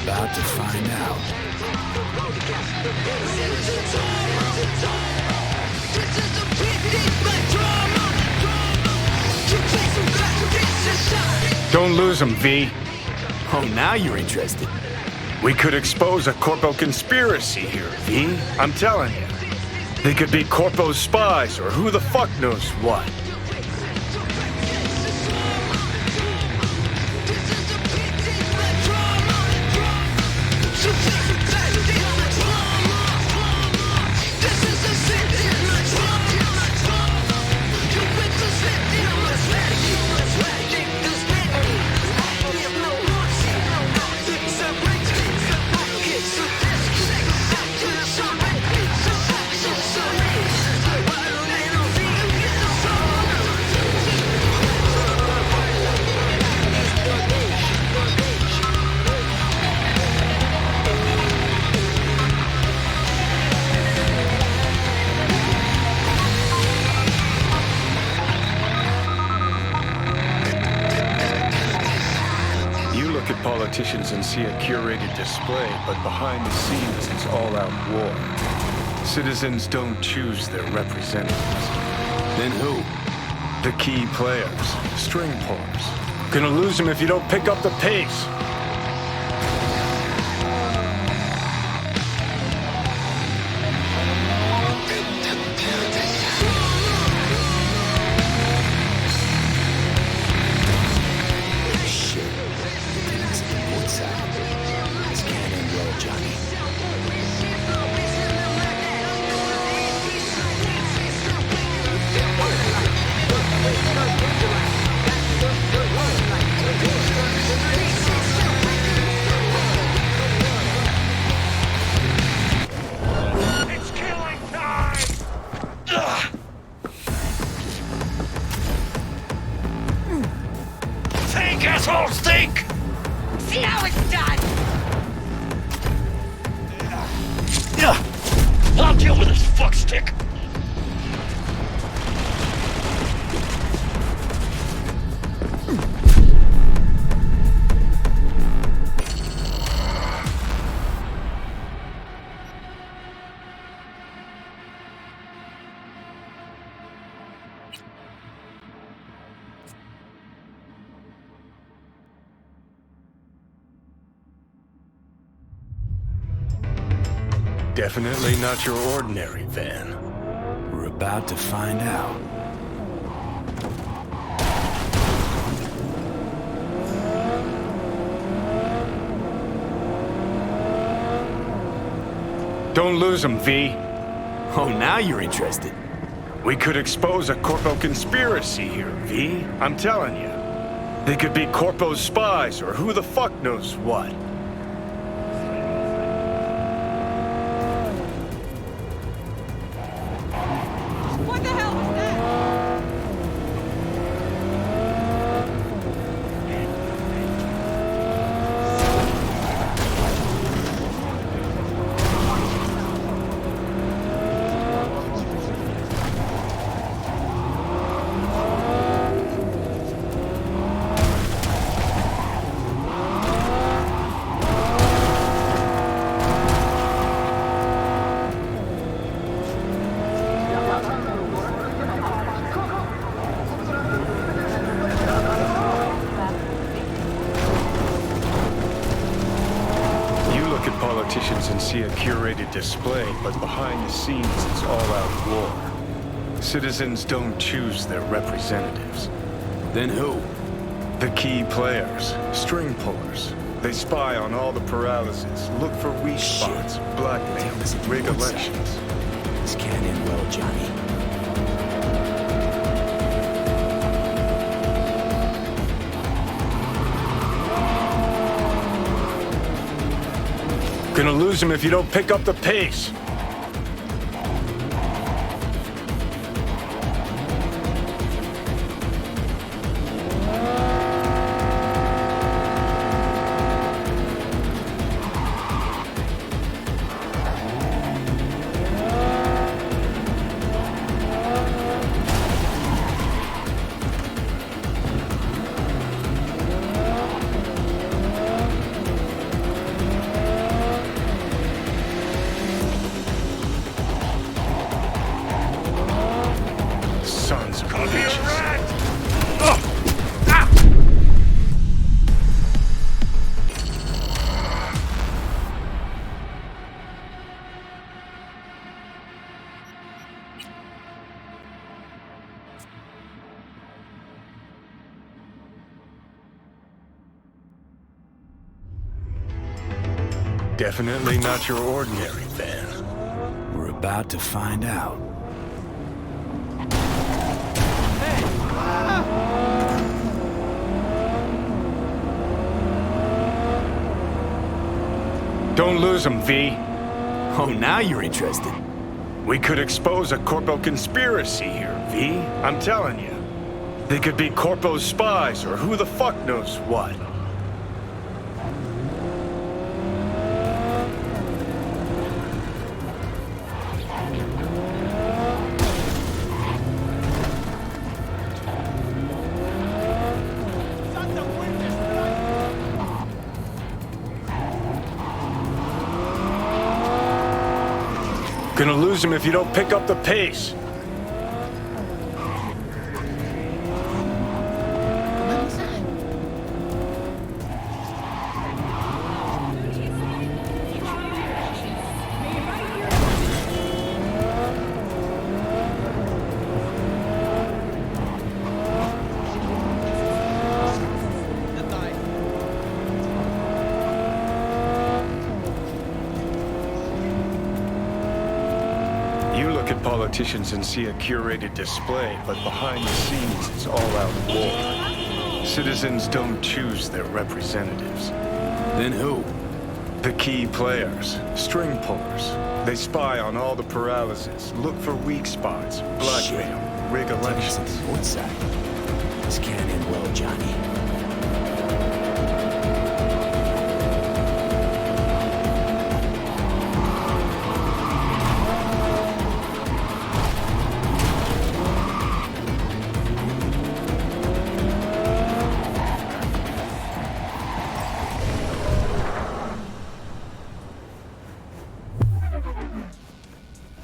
About to find out. Don't lose them, V. Oh, now you're interested. We could expose a Corpo conspiracy here, V. I'm telling you. They could be Corpo's spies or who the fuck knows what. Politicians and see a curated display, but behind the scenes it's all-out war. Citizens don't choose their representatives. Then who? The key players, string pullers. Gonna lose them if you don't pick up the pace. Definitely not your ordinary van. We're about to find out. Don't lose them, V. Oh, now you're interested. We could expose a Corpo conspiracy here, V. I'm telling you. They could be Corpo's spies or who the fuck knows what. And see a curated display, but behind the scenes it's all-out war. Citizens don't choose their representatives. Then who? The key players, string pullers. They spy on all the paralysis, look for weak spots, blackmail, rig elections. This can't end well, Johnny. Gonna lose him if you don't pick up the pace. Definitely not your ordinary van. We're about to find out. Don't lose him, V. Oh, now you're interested. We could expose a Corpo conspiracy here, V. I'm telling you. They could be Corpo's spies, or who the fuck knows what. Gonna lose him if you don't pick up the pace. Politicians and see a curated display, but behind the scenes it's all-out war. Citizens don't choose their representatives. Then who? The key players, string pullers. They spy on all the paralysis, look for weak spots, blackmail, rig elections. What side? This can't end well, Johnny.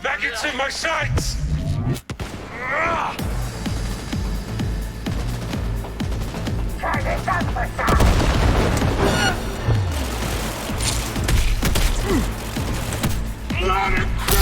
Maggots in my sights! Let it go!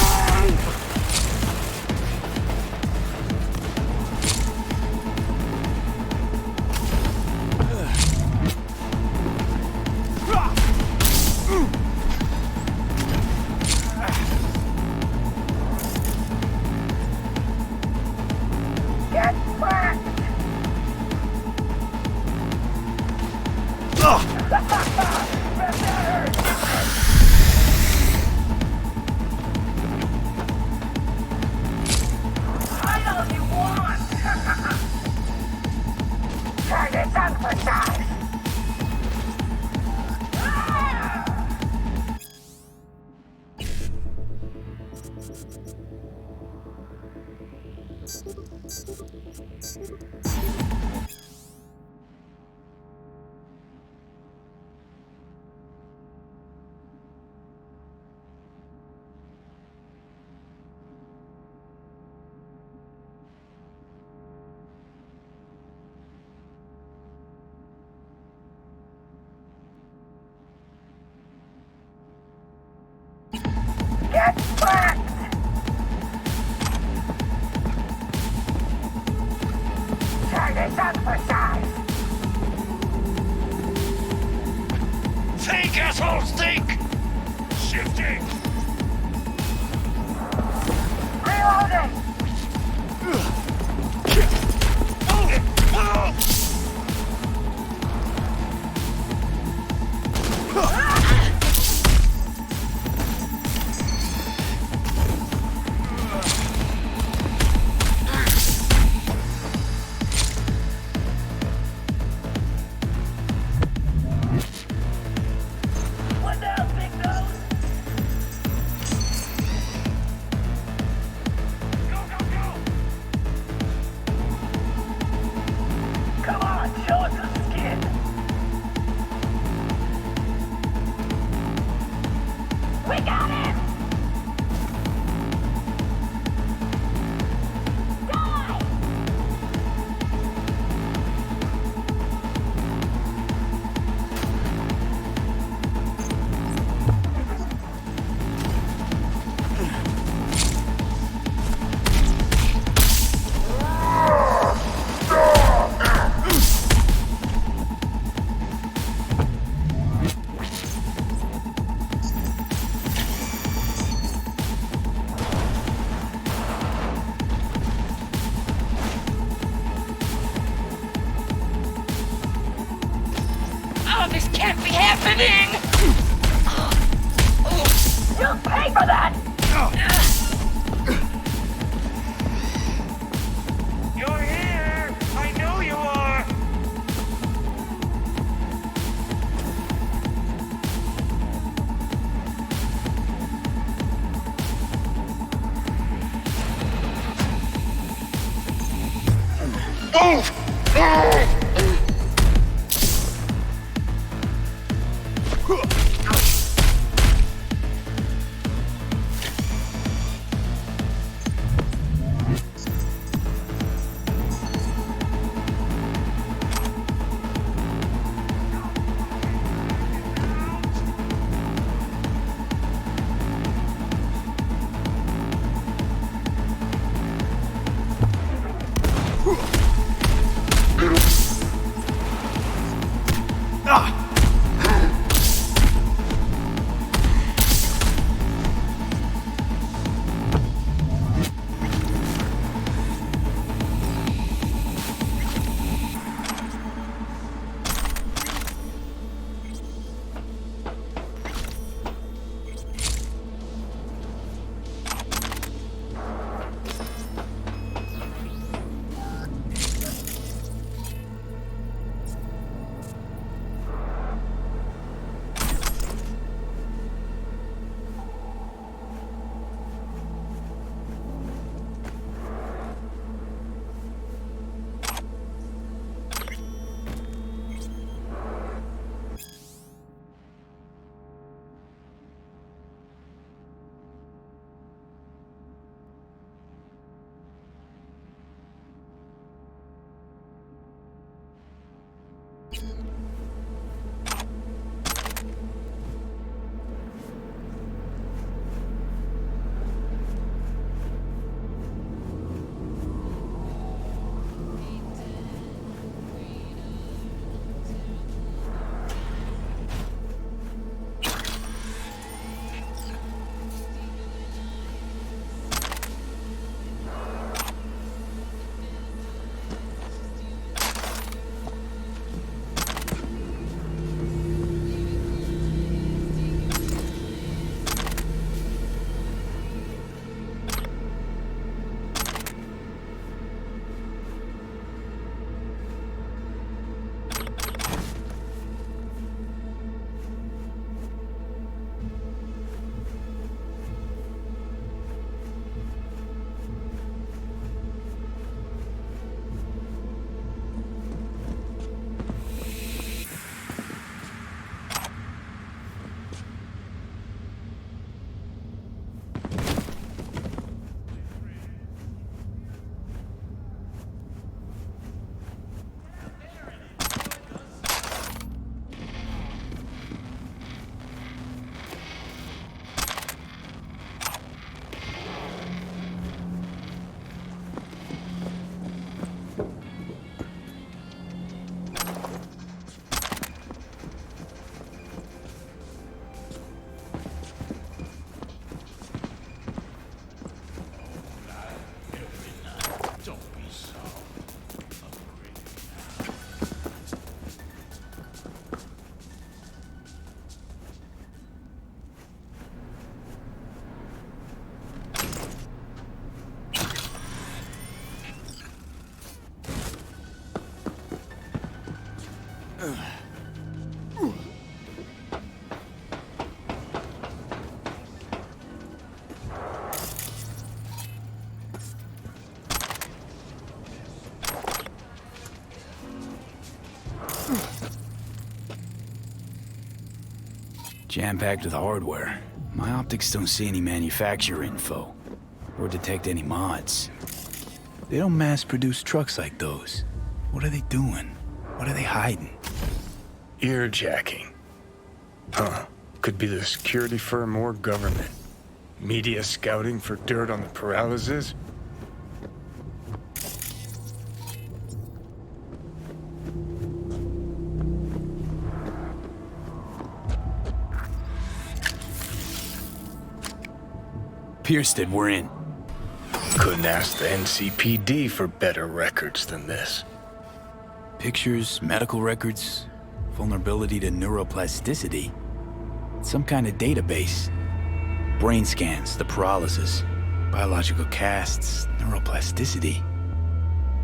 assholes think! Shifting! Reloading! Jam-packed with hardware. My optics don't see any manufacturer info, or detect any mods. They don't mass-produce trucks like those. What are they doing? What are they hiding? Earjacking. Huh. Could be the security firm or government. Media scouting for dirt on the paralysis? Pierced it, we're in. Couldn't ask the NCPD for better records than this. Pictures, medical records, vulnerability to neuroplasticity. Some kind of database. Brain scans, the paralysis, biological casts, neuroplasticity.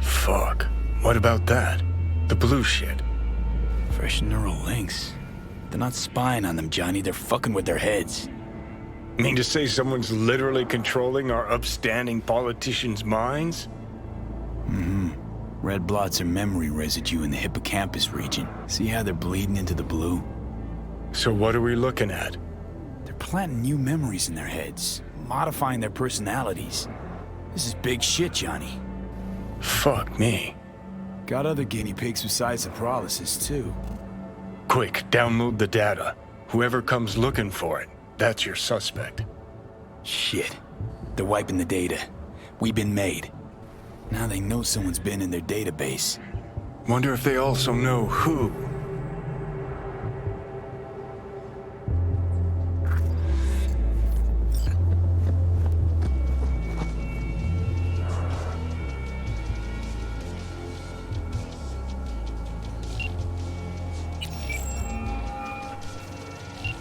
Fuck. What about that? The blue shit. Fresh neural links. They're not spying on them, Johnny. They're fucking with their heads. Mean to say someone's literally controlling our upstanding politicians' minds? Mm-hmm. Red blots are memory residue in the hippocampus region. See how they're bleeding into the blue? So what are we looking at? They're planting new memories in their heads, modifying their personalities. This is big shit, Johnny. Fuck me. Got other guinea pigs besides the paralysis, too. Quick, download the data. Whoever comes looking for it, that's your suspect. Shit. They're wiping the data. We've been made. Now they know someone's been in their database. Wonder if they also know who.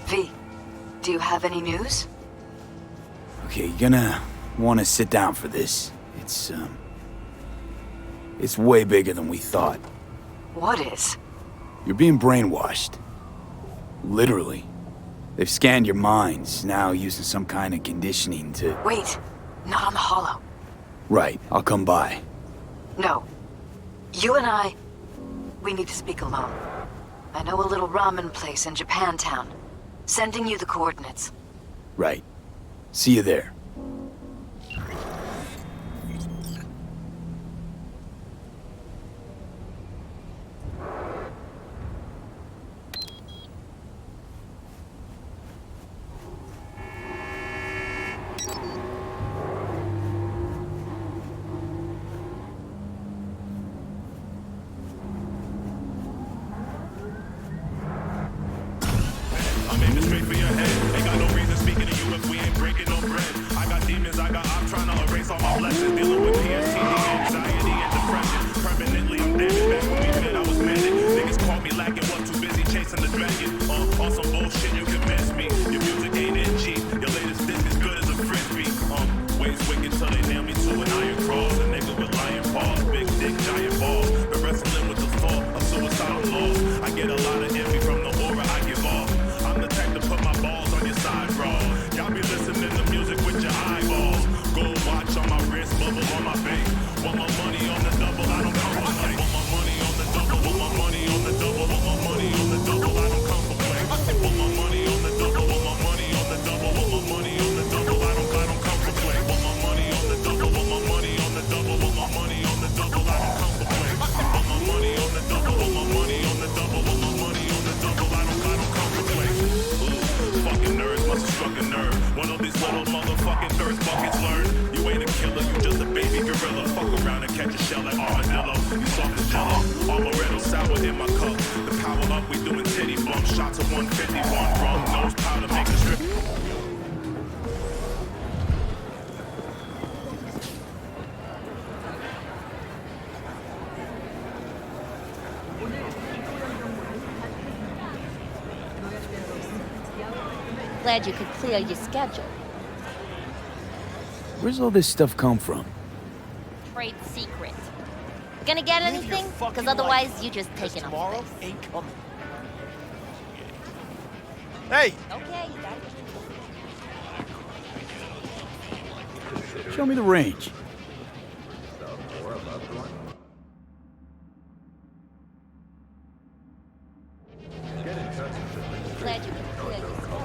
V, do you have any news? Okay, you're gonna want to sit down for this. It's way bigger than we thought. What is? You're being brainwashed. Literally. They've scanned your minds, now using some kind of conditioning to... Wait, not on the holo. Right, I'll come by. No. You and I, we need to speak alone. I know a little ramen place in Japantown. Sending you the coordinates. Right. See you there. Glad you could clear your schedule. Where's all this stuff come from? Trade secret. Gonna get anything? Because otherwise you just taking tomorrow ain't coming. Hey! Okay, you got it. Show me the range. Glad you could clear your schedule.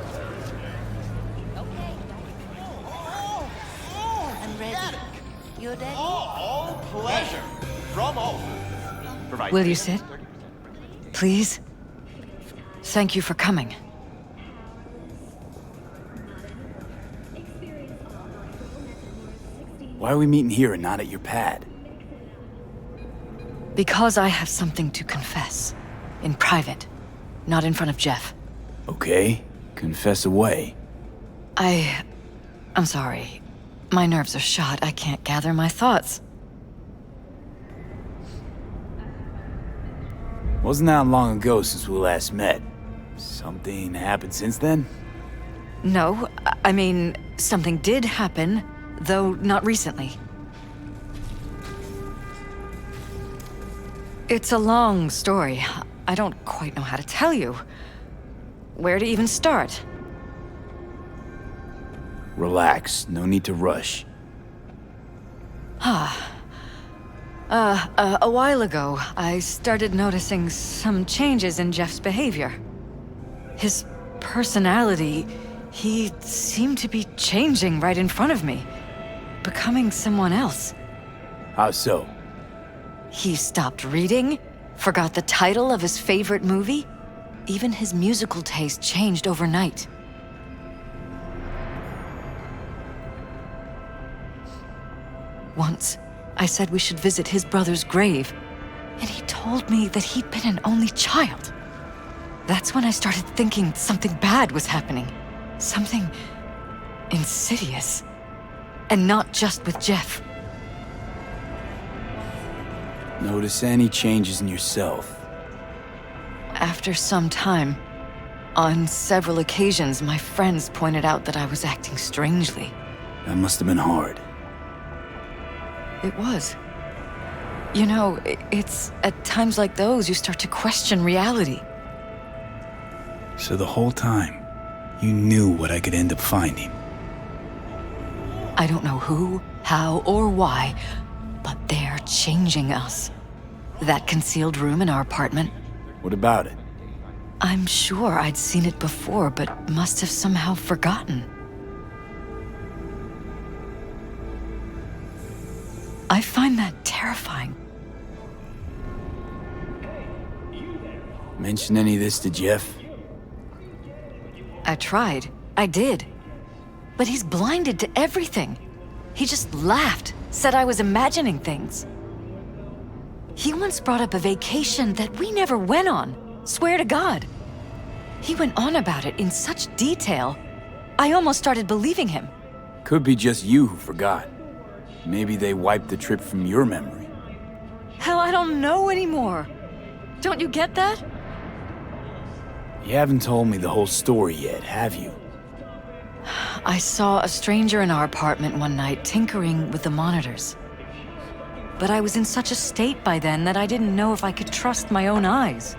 your day? All pleasure. From all. Will you sit? Please? Thank you for coming. Why are we meeting here and not at your pad? Because I have something to confess. In private. Not in front of Jeff. Okay, confess away. I'm sorry. My nerves are shot. I can't gather my thoughts. Wasn't that long ago since we last met? Something happened since then? No, I mean, something did happen, though not recently. It's a long story. I don't quite know how to tell you. Where to even start? Relax, no need to rush. A while ago, I started noticing some changes in Jeff's behavior. His personality, he seemed to be changing right in front of me. Becoming someone else. How so? He stopped reading, forgot the title of his favorite movie. Even his musical taste changed overnight. Once, I said we should visit his brother's grave, and he told me that he'd been an only child. That's when I started thinking something bad was happening. Something insidious. And not just with Jeff. Notice any changes in yourself? After some time, on several occasions, my friends pointed out that I was acting strangely. That must have been hard. It was. You know, it's at times like those you start to question reality. So the whole time, you knew what I could end up finding. I don't know who, how, or why, but they're changing us. That concealed room in our apartment. What about it? I'm sure I'd seen it before, but must have somehow forgotten. I find that terrifying. Mention any of this to Jeff? I tried. I did. But he's blinded to everything. He just laughed, said I was imagining things. He once brought up a vacation that we never went on. Swear to God. He went on about it in such detail, I almost started believing him. Could be just you who forgot. Maybe they wiped the trip from your memory. Hell, I don't know anymore. Don't you get that? You haven't told me the whole story yet, have you? I saw a stranger in our apartment one night tinkering with the monitors. But I was in such a state by then that I didn't know if I could trust my own eyes.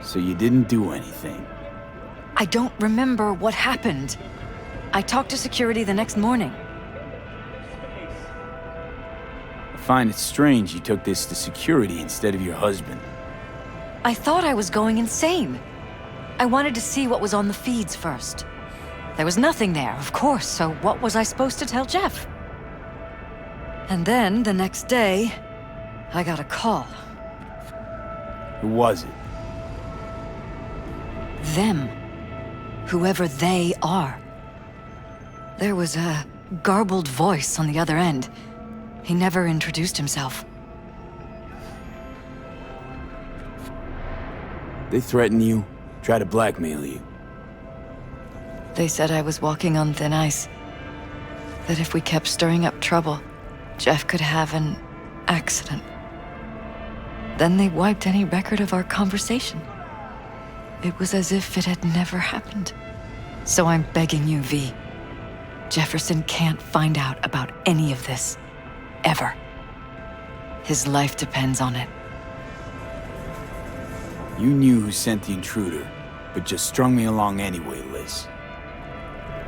So you didn't do anything? I don't remember what happened. I talked to security the next morning. I find it strange you took this to security instead of your husband. I thought I was going insane. I wanted to see what was on the feeds first. There was nothing there, of course, so what was I supposed to tell Jeff? And then, the next day, I got a call. Who was it? Them. Whoever they are. There was a garbled voice on the other end. He never introduced himself. They threaten you, try to blackmail you. They said I was walking on thin ice. That if we kept stirring up trouble, Jeff could have an accident. Then they wiped any record of our conversation. It was as if it had never happened. So I'm begging you, V. Jefferson can't find out about any of this. Ever. His life depends on it. You knew who sent the intruder, but just strung me along anyway, Liz.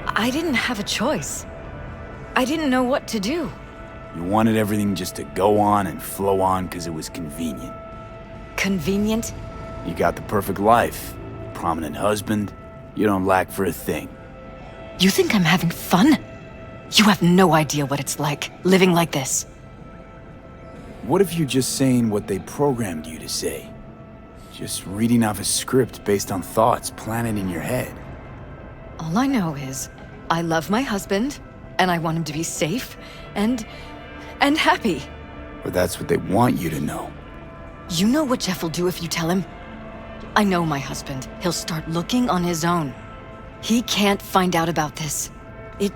I didn't have a choice. I didn't know what to do. You wanted everything just to go on and flow on because it was convenient. Convenient? You got the perfect life. Prominent husband. You don't lack for a thing. You think I'm having fun? You have no idea what it's like, living like this. What if you're just saying what they programmed you to say? Just reading off a script based on thoughts planted in your head. All I know is, I love my husband, and I want him to be safe, and happy. Or that's what they want you to know. You know what Jeff will do if you tell him? I know my husband. He'll start looking on his own. He can't find out about this. It'd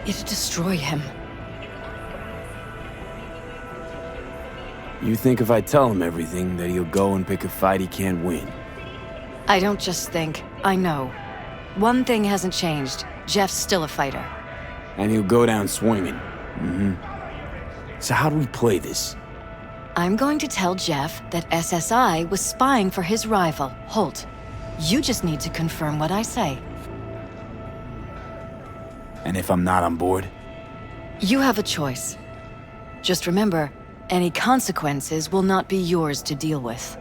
destroy him. You think if I tell him everything, that he'll go and pick a fight he can't win? I don't just think, I know. One thing hasn't changed. Jeff's still a fighter. And he'll go down swinging. So how do we play this? I'm going to tell Jeff that SSI was spying for his rival, Holt. You just need to confirm what I say. And if I'm not on board? You have a choice. Just remember, any consequences will not be yours to deal with.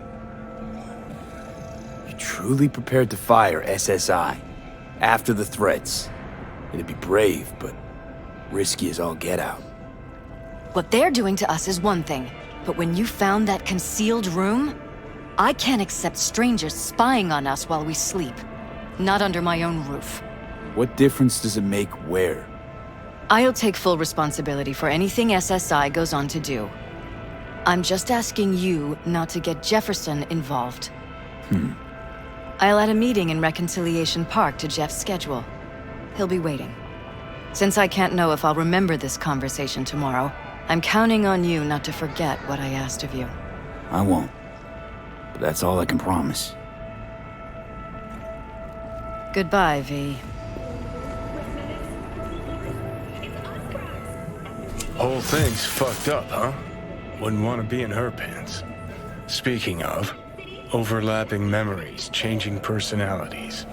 You're truly prepared to fire SSI after the threats. It'd be brave, but risky as all get out. What they're doing to us is one thing, but when you found that concealed room, I can't accept strangers spying on us while we sleep. Not under my own roof. What difference does it make where? I'll take full responsibility for anything SSI goes on to do. I'm just asking you not to get Jefferson involved. I'll add a meeting in Reconciliation Park to Jeff's schedule. He'll be waiting. Since I can't know if I'll remember this conversation tomorrow, I'm counting on you not to forget what I asked of you. I won't. But that's all I can promise. Goodbye, V. Whole thing's fucked up, huh? Wouldn't want to be in her pants. Speaking of, overlapping memories, changing personalities.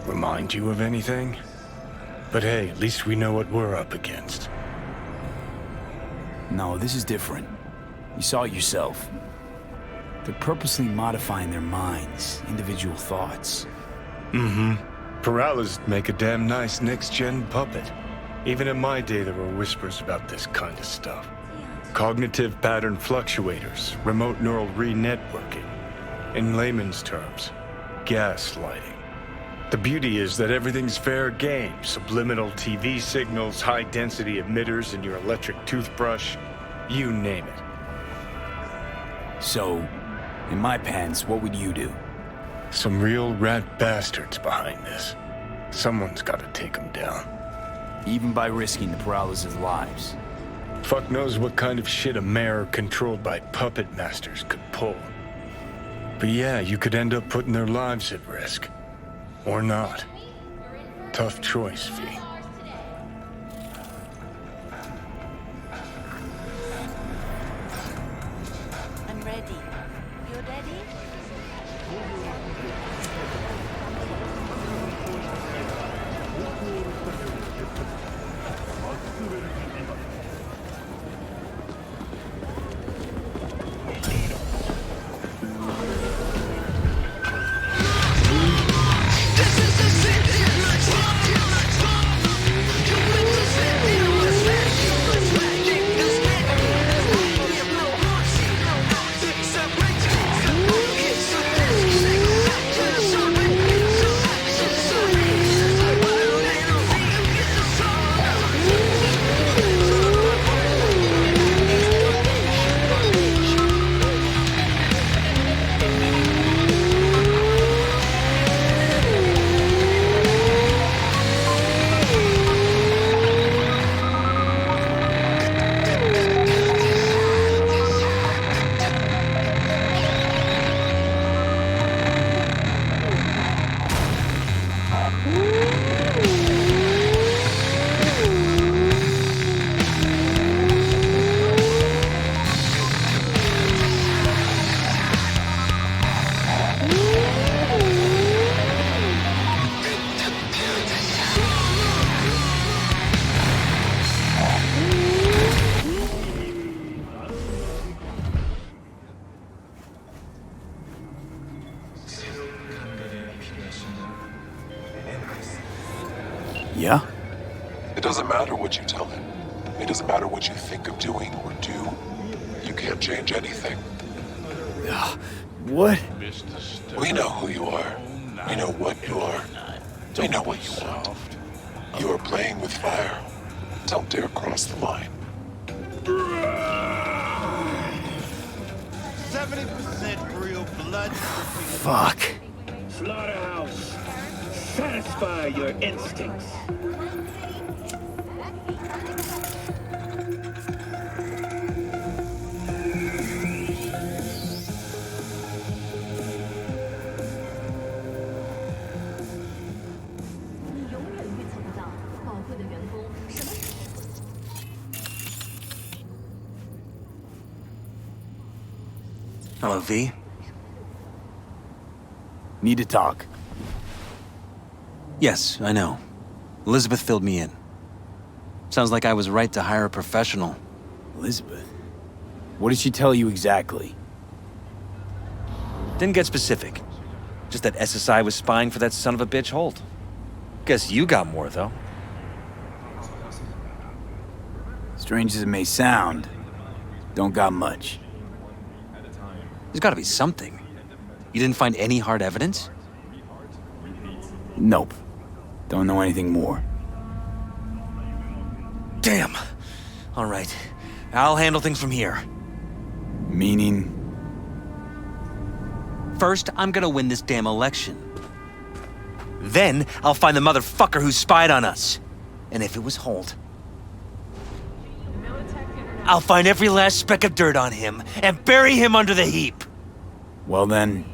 Remind you of anything? But hey, at least we know what we're up against. No, this is different. You saw it yourself. They're purposely modifying their minds, individual thoughts. Perala's make a damn nice next-gen puppet. Even in my day, there were whispers about this kind of stuff. Cognitive pattern fluctuators, remote neural re-networking. In layman's terms, gaslighting. The beauty is that everything's fair game. Subliminal TV signals, high-density emitters in your electric toothbrush. You name it. So, in my pants, what would you do? Some real rat bastards behind this. Someone's got to take them down. Even by risking the Perales' lives. Fuck knows what kind of shit a mayor controlled by puppet masters could pull. But yeah, you could end up putting their lives at risk. Or not. Tough choice, V. I'm ready. You ready? Yeah? It doesn't matter what you tell him. It doesn't matter what you think of doing or do. can't change anything. What? We know who you are. We know what you are. We know what you want. You are playing with fire. Don't dare cross the line. 70% real blood. Fuck. Slaughterhouse. Satisfy your instincts. Hello, V. Need to talk. Yes, I know. Elizabeth filled me in. Sounds like I was right to hire a professional. Elizabeth? What did she tell you exactly? Didn't get specific. Just that SSI was spying for that son of a bitch Holt. Guess you got more, though. Strange as it may sound, don't got much. There's gotta be something. You didn't find any hard evidence? Nope. Don't know anything more. Damn. All right. I'll handle things from here. Meaning? First, I'm gonna win this damn election. Then, I'll find the motherfucker who spied on us. And if it was Holt, I'll find every last speck of dirt on him and bury him under the heap. Well then,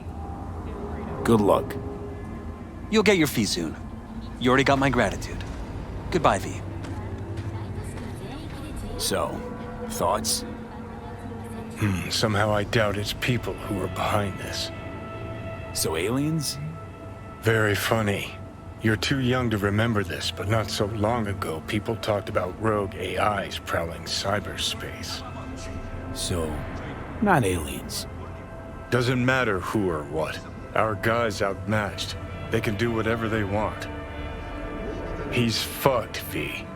good luck. You'll get your fee soon. You already got my gratitude. Goodbye, V. So, thoughts? Somehow I doubt it's people who are behind this. So aliens? Very funny. You're too young to remember this, but not so long ago, people talked about rogue AIs prowling cyberspace. So, not aliens. Doesn't matter who or what. Our guy's outmatched. They can do whatever they want. He's fucked, V.